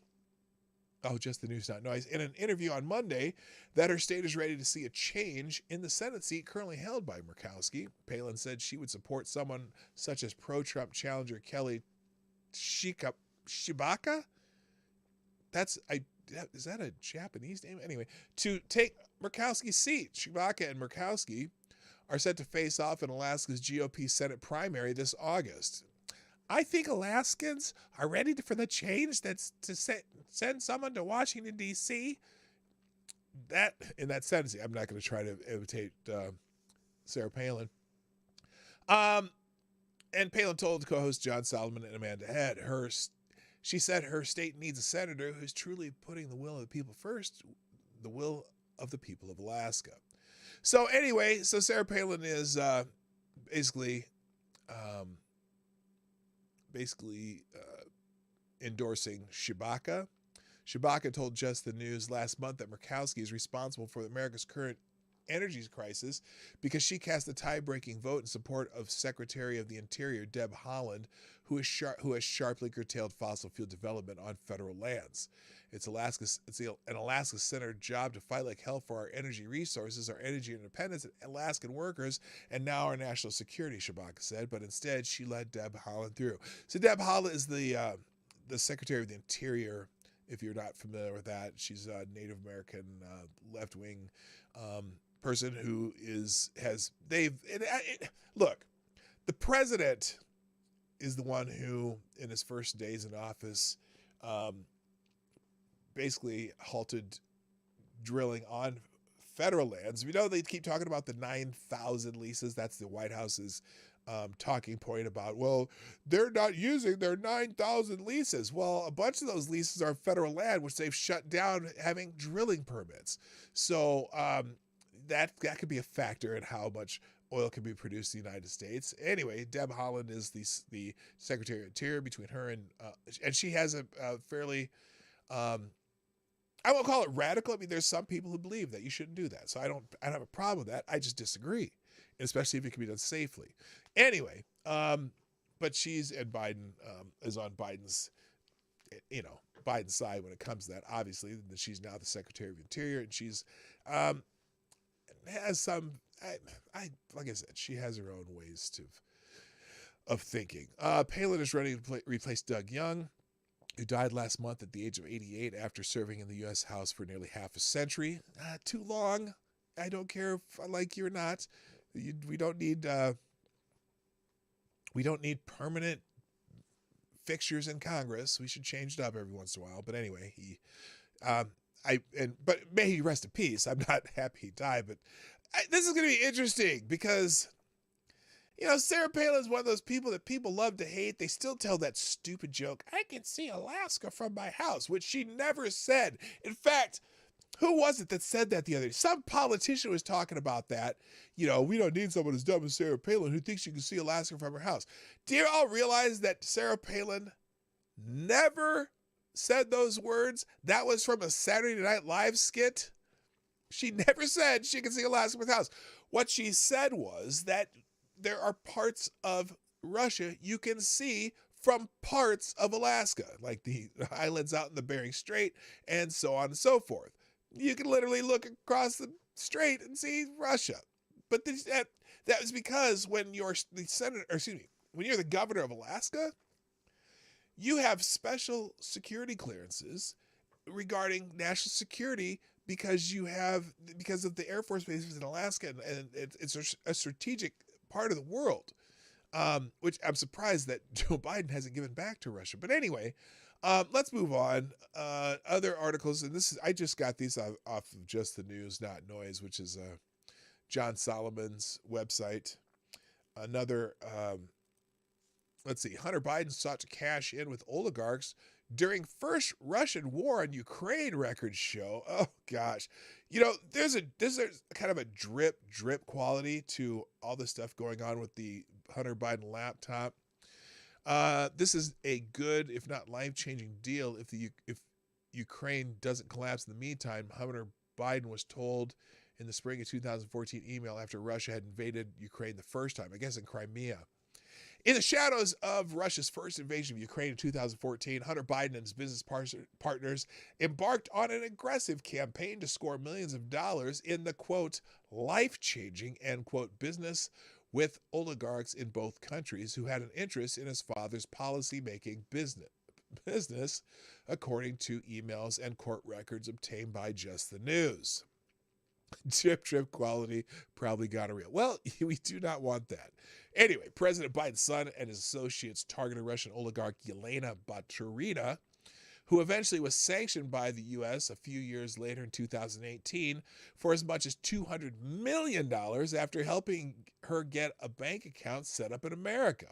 Just the News, not noise, in an interview on Monday that her state is ready to see a change in the Senate seat currently held by Murkowski. Palin said she would support someone such as pro-Trump challenger Kelly Shibaka? Is that a Japanese name? Anyway, to take Murkowski's seat. Shibaka and Murkowski are set to face off in Alaska's GOP Senate primary this August. I think Alaskans are ready for the change that's to send someone to Washington, D.C. That, in that sentence, I'm not going to try to imitate Sarah Palin. And Palin told co-host John Solomon and Amanda Head, she said her state needs a senator who's truly putting the will of the people first, the will of the people of Alaska. So anyway, Sarah Palin is basically endorsing Shibaka. Shibaka told Just the News last month that Murkowski is responsible for America's current energy crisis because she cast a tie-breaking vote in support of Secretary of the Interior Deb Haaland, who has sharply curtailed fossil fuel development on federal lands. It's an Alaska-centered job to fight like hell for our energy resources, our energy independence, Alaskan workers, and now our national security, Shibaka said, but instead she let Deb Haaland through. So Deb Haaland is the Secretary of the Interior. If you're not familiar with that, she's a Native American left-wing person who look, the president is the one who, in his first days in office, basically halted drilling on federal lands. We know they keep talking about the 9,000 leases. That's the White House's talking point about, well, they're not using their 9,000 leases. Well, a bunch of those leases are federal land, which they've shut down having drilling permits. So that could be a factor in how much oil can be produced in the United States. Anyway, Deb Haaland is the Secretary of the Interior. Between her and she has a fairly, I won't call it radical. I mean, there's some people who believe that you shouldn't do that. So I don't have a problem with that. I just disagree, especially if it can be done safely. Anyway, but Biden is on Biden's side when it comes to that. Obviously, she's now the Secretary of the Interior, and she's has some. Like I said, she has her own ways of thinking. Palin is ready to replace Doug Young, who died last month at the age of 88 after serving in the U.S. House for nearly half a century. Too long. I don't care if I like you or not. We don't need permanent fixtures in Congress. We should change it up every once in a while. But anyway, but may he rest in peace. I'm not happy he died, but this is going to be interesting because You know, Sarah Palin's one of those people that people love to hate. They still tell that stupid joke, I can see Alaska from my house, which she never said. In fact, who was it that said that the other day? Some politician was talking about that. You know, we don't need someone as dumb as Sarah Palin who thinks she can see Alaska from her house. Do you all realize that Sarah Palin never said those words? That was from a Saturday Night Live skit. She never said she could see Alaska from her house. What she said was that there are parts of Russia you can see from parts of Alaska, like the islands out in the Bering Strait and so on and so forth. You can literally look across the strait and see Russia. But that was because when you're the senator, or excuse me, when you're the governor of Alaska, you have special security clearances regarding national security because of the Air Force bases in Alaska, and it's a strategic part of the world, which I'm surprised that Joe Biden hasn't given back to Russia. But anyway, let's move on. Other articles, and I just got these off of Just the News, Not Noise, which is John Solomon's website. Another, let's see, Hunter Biden sought to cash in with oligarchs during first Russian war on Ukraine, records show. Oh gosh, you know, there's kind of a drip quality to all the stuff going on with the Hunter Biden laptop. This is a good, if not life-changing deal if Ukraine doesn't collapse in the meantime. Hunter Biden was told in the spring of 2014 email after Russia had invaded Ukraine the first time, I guess in Crimea. In the shadows of Russia's first invasion of Ukraine in 2014, Hunter Biden and his business partners embarked on an aggressive campaign to score millions of dollars in the, quote, life-changing, end quote, business with oligarchs in both countries who had an interest in his father's policy-making business, according to emails and court records obtained by Just the News. Drip quality, probably gonorrhea. Well, we do not want that. Anyway, President Biden's son and his associates targeted Russian oligarch Yelena Baturina, who eventually was sanctioned by the U.S. a few years later in 2018 for as much as $200 million after helping her get a bank account set up in America.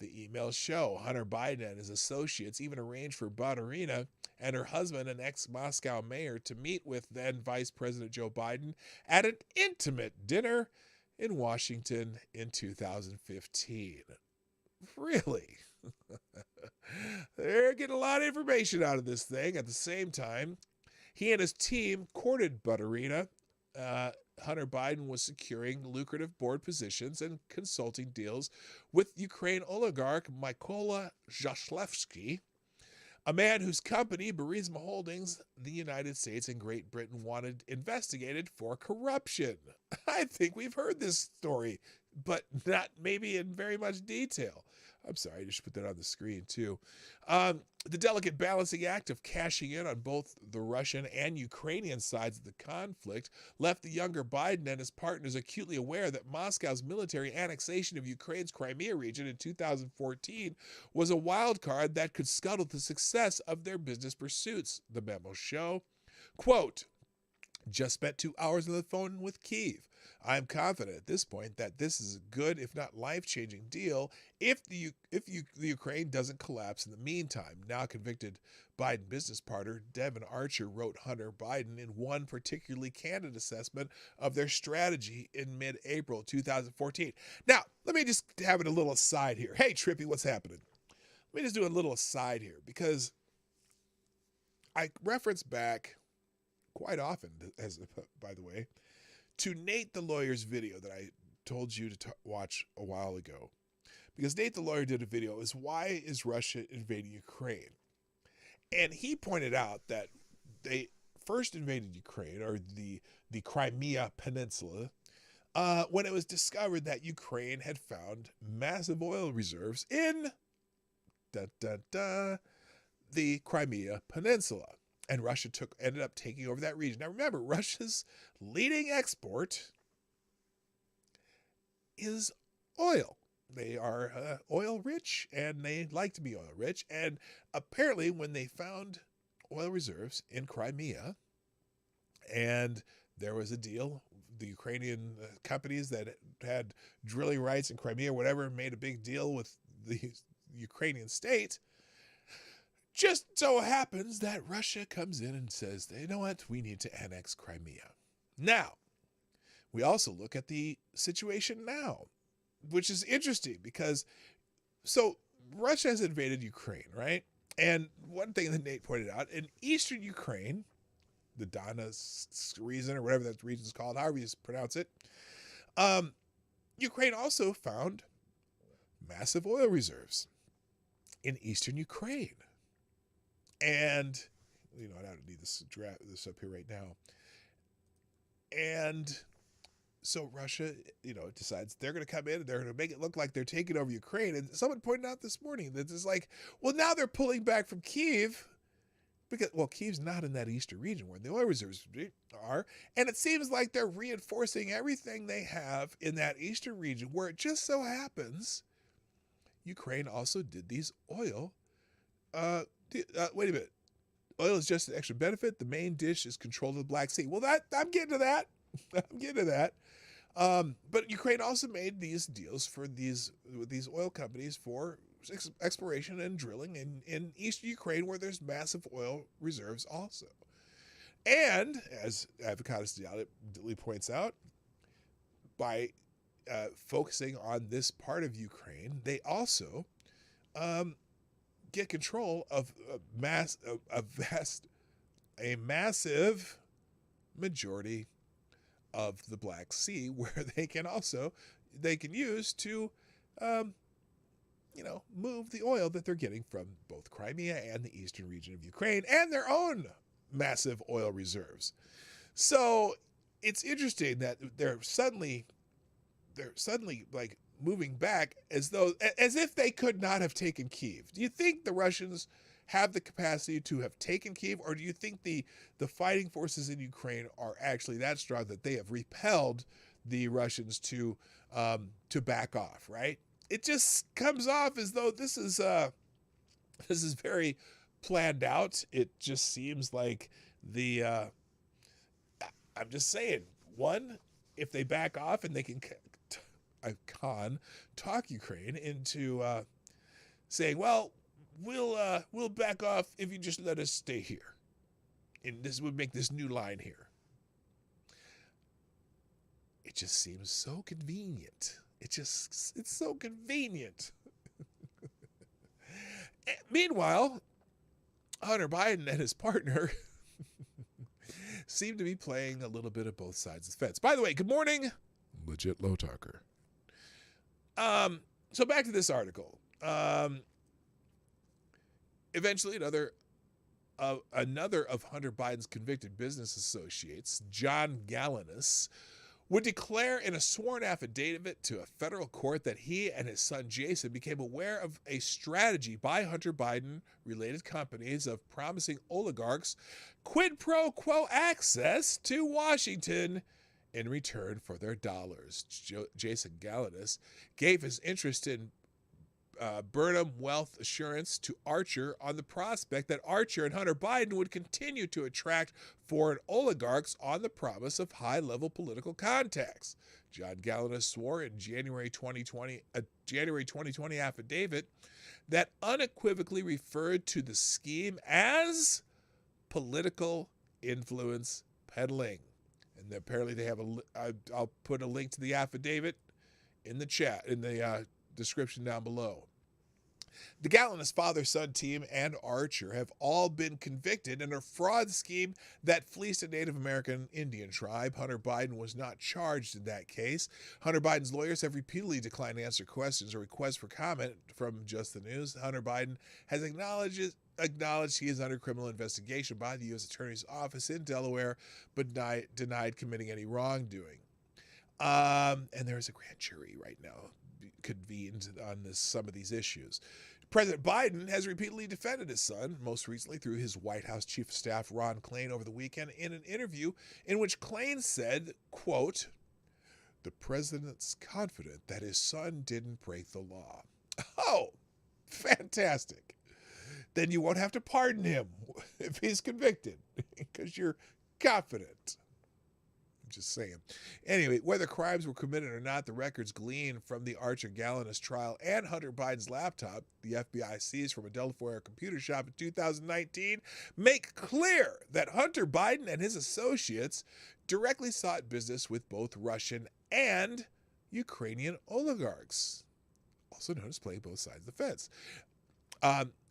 The emails show Hunter Biden and his associates even arranged for Baturina and her husband, an ex-Moscow mayor, to meet with then Vice President Joe Biden at an intimate dinner in Washington in 2015. Really? They're getting a lot of information out of this thing. At the same time, he and his team courted Baturina. Hunter Biden was securing lucrative board positions and consulting deals with Ukraine oligarch Mykola Zhaslevsky, a man whose company, Burisma Holdings, the United States and Great Britain wanted investigated for corruption. I think we've heard this story, but not maybe in very much detail. I'm sorry, I just put that on the screen too. The delicate balancing act of cashing in on both the Russian and Ukrainian sides of the conflict left the younger Biden and his partners acutely aware that Moscow's military annexation of Ukraine's Crimea region in 2014 was a wild card that could scuttle the success of their business pursuits, the memos show. Quote, just spent 2 hours on the phone with Kyiv. I am confident at this point that this is a good, if not life-changing deal if the Ukraine doesn't collapse in the meantime. Now convicted Biden business partner Devin Archer wrote Hunter Biden in one particularly candid assessment of their strategy in mid-April 2014. Now, let me just have it a little aside here. Hey, Trippy, what's happening? Let me just do a little aside here because I reference back quite often, by the way, to Nate the Lawyer's video that I told you to watch a while ago. Because Nate the Lawyer did a video, is why is Russia invading Ukraine? And he pointed out that they first invaded Ukraine, or the Crimea Peninsula, when it was discovered that Ukraine had found massive oil reserves in the Crimea Peninsula. And Russia ended up taking over that region. Now remember, Russia's leading export is oil. They are oil rich, and they like to be oil rich. And apparently when they found oil reserves in Crimea, and there was a deal the Ukrainian companies that had drilling rights in Crimea, whatever, made a big deal with the Ukrainian state. Just so happens that Russia comes in and says, you know what, we need to annex Crimea. Now, we also look at the situation now, which is interesting because, so Russia has invaded Ukraine, right? And one thing that Nate pointed out, in eastern Ukraine, the Donetsk region, or whatever that region is called, however you pronounce it, Ukraine also found massive oil reserves in eastern Ukraine. And, you know, I don't need this up here right now. And so Russia, you know, decides they're going to come in and they're going to make it look like they're taking over Ukraine. And someone pointed out this morning that it's like, well, now they're pulling back from Kyiv because, well, Kyiv's not in that eastern region where the oil reserves are. And it seems like they're reinforcing everything they have in that eastern region where it just so happens Ukraine also did these oil. Wait a minute. Oil is just an extra benefit. The main dish is control of the Black Sea. Well, I'm getting to that. I'm getting to that. But Ukraine also made these deals with these oil companies for exploration and drilling in eastern Ukraine, where there's massive oil reserves also. And as Avocados Daily points out, by focusing on this part of Ukraine, they also get control of a massive majority of the Black Sea, where they can use to move the oil that they're getting from both Crimea and the eastern region of Ukraine and their own massive oil reserves. So it's interesting that they're suddenly like moving back as if they could not have taken Kyiv. Do you think the Russians have the capacity to have taken Kyiv, or do you think the fighting forces in Ukraine are actually that strong that they have repelled the Russians to back off? Right? It just comes off as though this is very planned out. It just seems like I'm just saying, one, if they back off and they can talk Ukraine into saying, well, we'll back off if you just let us stay here, and this would make this new line here. It just seems so convenient. It's so convenient. Meanwhile, Hunter Biden and his partner seem to be playing a little bit of both sides of the fence. By the way, good morning, Legit Low Talker. So back to this article. Eventually, another of Hunter Biden's convicted business associates, John Galanis, would declare in a sworn affidavit to a federal court that he and his son Jason became aware of a strategy by Hunter Biden-related companies of promising oligarchs quid pro quo access to Washington in return for their dollars. Jason Galanis gave his interest in Burnham Wealth Assurance to Archer on the prospect that Archer and Hunter Biden would continue to attract foreign oligarchs on the promise of high-level political contacts. John Galanis swore in January 2020 affidavit that unequivocally referred to the scheme as political influence peddling. And apparently they have I'll put a link to the affidavit in the chat, in the description down below. The Galanis father-son team and Archer have all been convicted in a fraud scheme that fleeced a Native American Indian tribe. Hunter Biden was not charged in that case. Hunter Biden's lawyers have repeatedly declined to answer questions or requests for comment from Just the News. Hunter Biden has acknowledged he is under criminal investigation by the U.S. Attorney's Office in Delaware, but denied committing any wrongdoing. And there is a grand jury right now convened on some of these issues. President Biden has repeatedly defended his son, most recently through his White House Chief of Staff Ron Klain over the weekend in an interview in which Klain said, quote, "The president's confident that his son didn't break the law." Oh, fantastic. Then you won't have to pardon him if he's convicted because you're confident. just saying. Anyway, whether crimes were committed or not, the records gleaned from the Archer Galanis trial and Hunter Biden's laptop, the FBI seized from a Delaware computer shop in 2019, make clear that Hunter Biden and his associates directly sought business with both Russian and Ukrainian oligarchs, also known as playing both sides of the fence.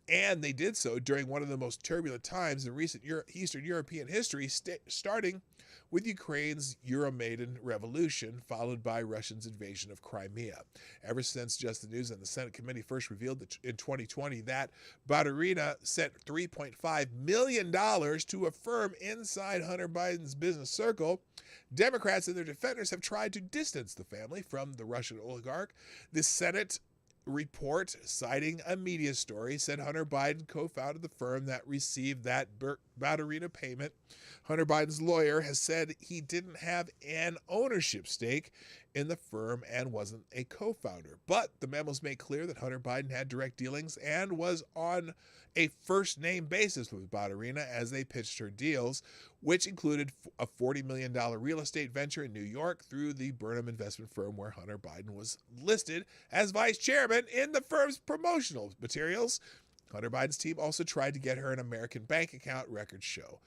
And they did so during one of the most turbulent times in recent Eastern European history, starting with Ukraine's Euromaidan revolution, followed by Russia's invasion of Crimea. Ever since Just the News and the Senate committee first revealed in 2020 that Baturina sent $3.5 million to a firm inside Hunter Biden's business circle, Democrats and their defenders have tried to distance the family from the Russian oligarch. The Senate report, citing a media story, said Hunter Biden co-founded the firm that received that Baturina payment. Hunter Biden's lawyer has said he didn't have an ownership stake in the firm and wasn't a co-founder. But the memos make clear that Hunter Biden had direct dealings and was on a first-name basis with Baturina as they pitched her deals, which included a $40 million real estate venture in New York through the Burnham investment firm where Hunter Biden was listed as vice chairman in the firm's promotional materials. Hunter Biden's team also tried to get her an American bank account, records show.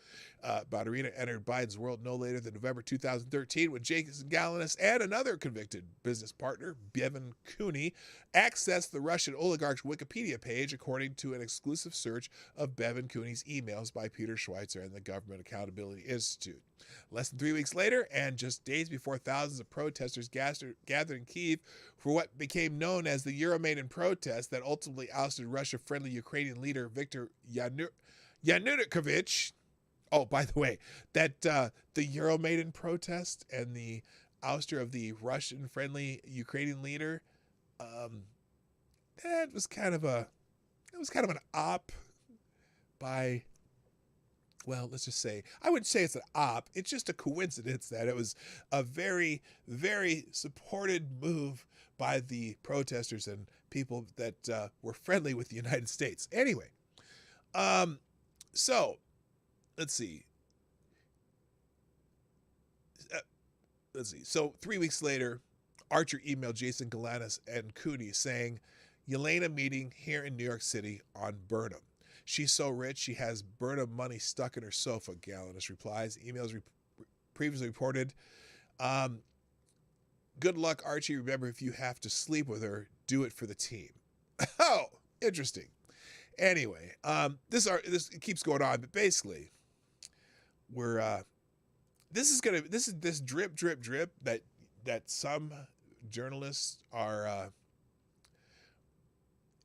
Baturina entered Biden's world no later than November 2013 when Jason Galanis and another convicted business partner, Bevan Cooney, accessed the Russian oligarch's Wikipedia page, according to an exclusive search of Bevan Cooney's emails by Peter Schweitzer and the Government Accountability Institute. Less than 3 weeks later, and just days before thousands of protesters gathered in Kyiv for what became known as the Euromaidan protest that ultimately ousted Russia-friendly Ukrainian leader Viktor Yanukovych. Oh, by the way, that the Euromaidan protest and the ouster of the Russian-friendly Ukrainian leader, that was kind of an op by, well, let's just say, I wouldn't say it's an op. It's just a coincidence that it was a very, very supported move by the protesters and people that were friendly with the United States. Anyway, so let's see. So 3 weeks later, Archer emailed Jason Galanis and Cooney saying, Yelena meeting here in New York City on Burnham. She's so rich, she has Burnham money stuck in her sofa, Galanis replies. Emails previously reported, good luck, Archie. Remember, if you have to sleep with her, do it for the team. Oh, interesting. Anyway, this keeps going on, but basically, this drip that some journalists are.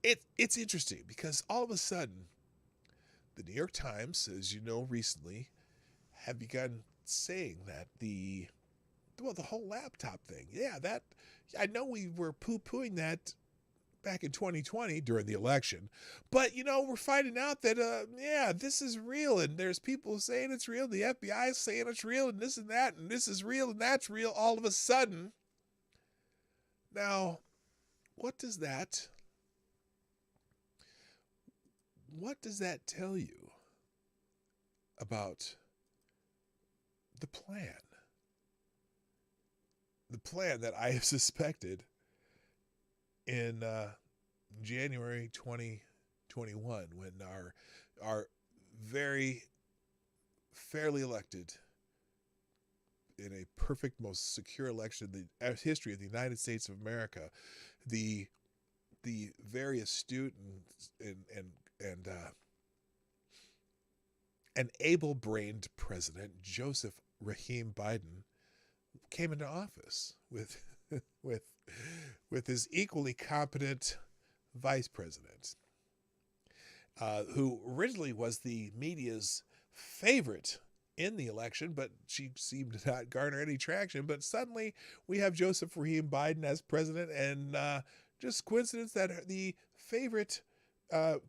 It's interesting because all of a sudden, the New York Times, as you know, recently, have begun saying that the whole laptop thing. Yeah, that I know we were poo-pooing that back in 2020 during the election, but we're finding out that this is real, and there's people saying it's real, the FBI is saying it's real, and this and that, and this is real and that's real all of a sudden. Now, what does that tell you about the plan? The plan that I have suspected in January 2021, when our very fairly elected, in a perfect, most secure election in the history of the United States of America, the very astute and able-brained president Joseph Rahim Biden came into office with his equally competent vice president, who originally was the media's favorite in the election, but she seemed to not garner any traction. But suddenly we have Joseph Rahim Biden as president, and just coincidence that the favorite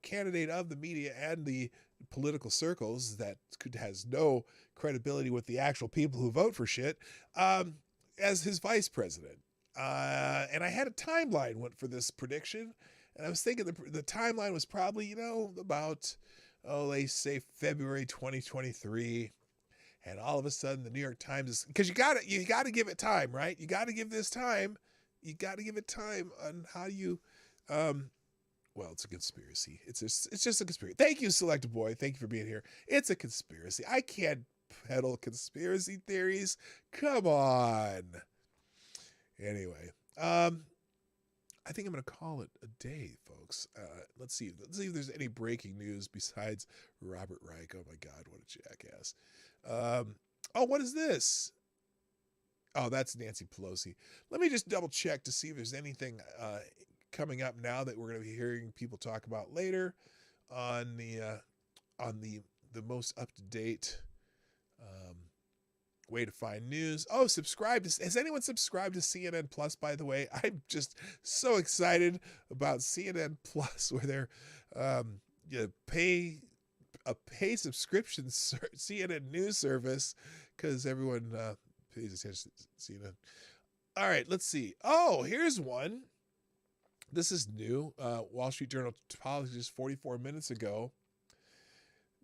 candidate of the media and the political circles that has no credibility with the actual people who vote for shit, as his vice president. And I had a timeline went for this prediction, and I was thinking the timeline was probably, about, they say February 2023. And all of a sudden, the New York Times is, because you got to give it time, right? You got to give this time. You got to give it time on how you, well, it's a conspiracy. It's just a conspiracy. Thank you, Selected Boy. Thank you for being here. It's a conspiracy. I can't peddle conspiracy theories. Come on. Anyway, I think I'm going to call it a day, folks. Let's see if there's any breaking news besides Robert Reich. Oh my God, what a jackass. Oh, what is this? Oh, that's Nancy Pelosi. Let me just double check to see if there's anything coming up now that we're going to be hearing people talk about later on the most up-to-date way to find news. Oh, has anyone subscribed to CNN Plus, by the way? I'm just so excited about CNN Plus, where they're pay subscription CNN news service, because everyone pays attention to CNN. All right, let's see. Oh, here's one. This is new. Wall Street Journal published just 44 minutes ago.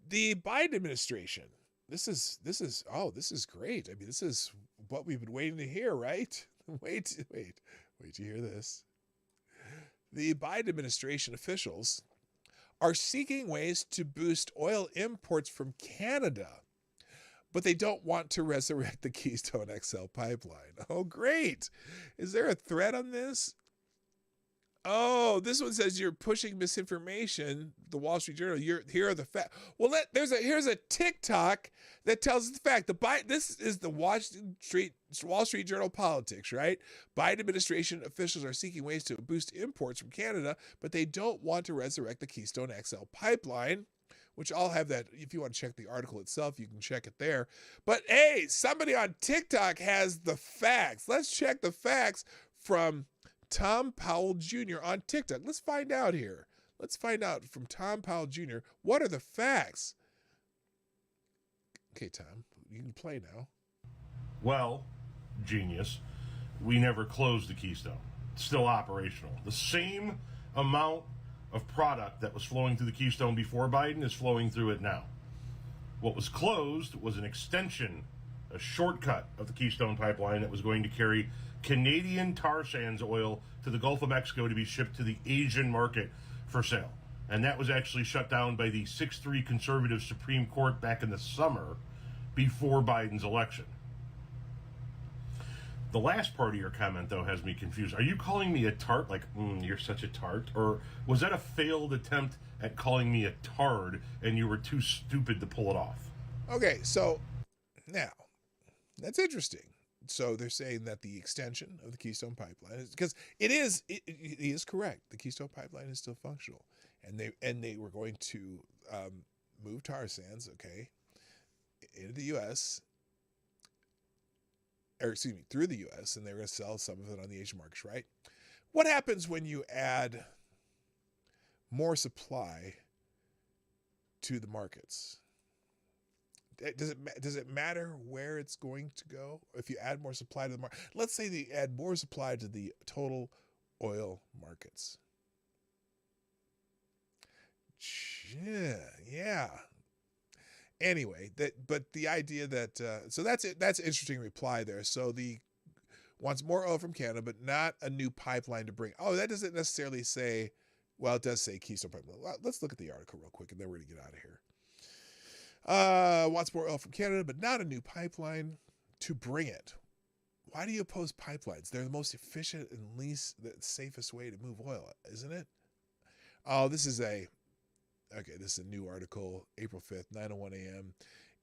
The Biden administration. This is great. I mean, this is what we've been waiting to hear, right? Wait to hear this. The Biden administration officials are seeking ways to boost oil imports from Canada, but they don't want to resurrect the Keystone XL pipeline. Oh, great. Is there a thread on this? Oh, this one says you're pushing misinformation. The Wall Street Journal. Here are the facts. Well, here's a TikTok that tells us the fact. This is the Wall Street Journal politics, right? Biden administration officials are seeking ways to boost imports from Canada, but they don't want to resurrect the Keystone XL pipeline, which I'll have that. If you want to check the article itself, you can check it there. But hey, somebody on TikTok has the facts. Let's check the facts from Tom Powell Jr. on TikTok. Let's find out here. Let's find out from Tom Powell Jr. what are the facts. Okay, Tom, you can play now. Well, genius, we never closed the Keystone. It's still operational. The same amount of product that was flowing through the Keystone before Biden is flowing through it now. What was closed was an extension, a shortcut of the Keystone pipeline that was going to carry Canadian tar sands oil to the Gulf of Mexico to be shipped to the Asian market for sale. And that was actually shut down by the 6-3 conservative Supreme Court back in the summer before Biden's election. The last part of your comment, though, has me confused. Are you calling me a tart, like, you're such a tart? Or was that a failed attempt at calling me a tard and you were too stupid to pull it off? Okay, so now, that's interesting. So they're saying that the extension of the Keystone pipeline is, because it is correct. The Keystone pipeline is still functional, and they were going to move tar sands, okay, into the U.S. or excuse me, through the U.S. and they were going to sell some of it on the Asian markets, right? What happens when you add more supply to the markets? Does it matter where it's going to go? If you add more supply to the market, let's say they add more supply to the total oil markets. Yeah. Anyway, but the idea that so that's it. That's an interesting reply there. So the wants more oil from Canada, but not a new pipeline to bring. Oh, that doesn't necessarily say. Well, it does say Keystone pipeline. Well, let's look at the article real quick, and then we're gonna get out of here. Wants more oil from Canada, but not a new pipeline to bring it. Why do you oppose pipelines? They're the most efficient and the safest way to move oil, isn't it? Oh, this is a new article, April 5th, 9:01 a.m.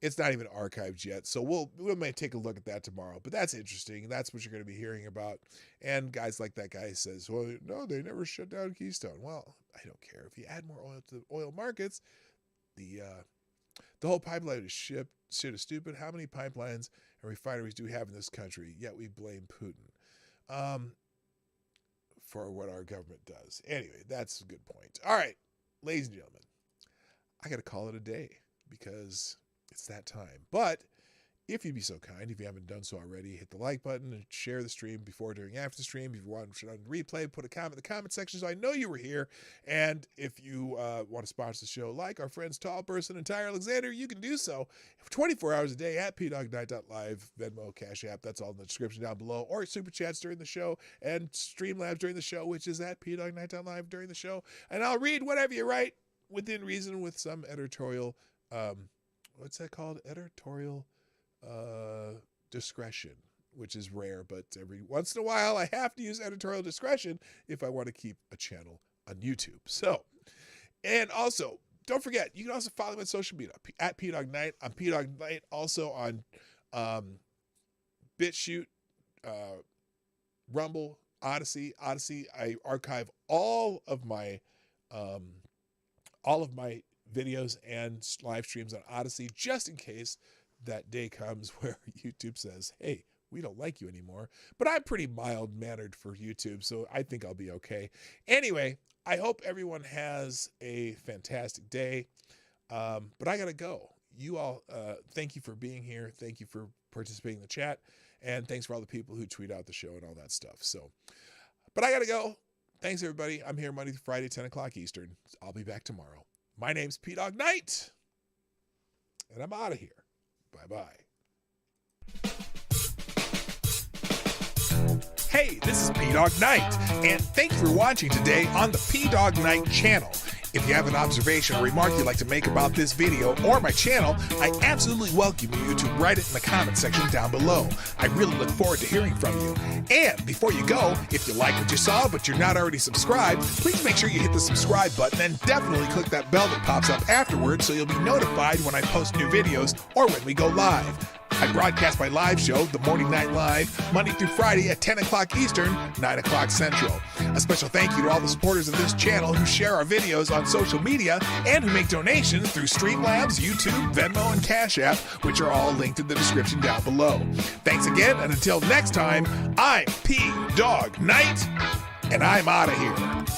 It's not even archived yet, so we may take a look at that tomorrow. But that's interesting. That's what you're going to be hearing about. And guys like that guy says, well, no, they never shut down Keystone. Well, I don't care. If you add more oil to the oil markets, the whole pipeline is shit is stupid. How many pipelines and refineries do we have in this country? Yet we blame Putin for what our government does. Anyway, that's a good point. All right, ladies and gentlemen, I got to call it a day because it's that time. But if you'd be so kind, if you haven't done so already, hit the like button and share the stream before, during, after the stream. If you want to replay, put a comment in the comment section so I know you were here. And if you want to sponsor the show, like our friends Tall Person and Tyre Alexander, you can do so 24 hours a day at pdognight.live, Venmo, Cash App. That's all in the description down below. Or Super Chats during the show and Streamlabs during the show, which is at pdognight.live during the show. And I'll read whatever you write within reason with some editorial, what's that called? Editorial discretion, which is rare, but every once in a while I have to use editorial discretion if I want to keep a channel on YouTube. So, and also, don't forget, you can also follow me on social media at Dawg Knight. I'm Dawg Knight also on BitChute, Rumble, Odyssey. I archive all of my videos and live streams on Odyssey just in case that day comes where YouTube says, hey, we don't like you anymore. But I'm pretty mild-mannered for YouTube, so I think I'll be okay. Anyway, I hope everyone has a fantastic day. But I got to go. You all, thank you for being here. Thank you for participating in the chat. And thanks for all the people who tweet out the show and all that stuff. So, but I got to go. Thanks, everybody. I'm here Monday through Friday, 10 o'clock Eastern. I'll be back tomorrow. My name's Dawg Knight, and I'm out of here. Bye-bye. Hey, this is Dawg Knight, and thanks for watching today on the Dawg Knight Channel. If you have an observation or remark you'd like to make about this video or my channel, I absolutely welcome you to write it in the comment section down below. I really look forward to hearing from you. And before you go, if you like what you saw but you're not already subscribed, please make sure you hit the subscribe button and definitely click that bell that pops up afterwards so you'll be notified when I post new videos or when we go live. I broadcast my live show, The Morning Night Live, Monday through Friday at 10 o'clock Eastern, 9 o'clock Central. A special thank you to all the supporters of this channel who share our videos on social media and who make donations through Streamlabs, YouTube, Venmo, and Cash App, which are all linked in the description down below. Thanks again, and until next time, I'm Dawg Knight, and I'm out of here.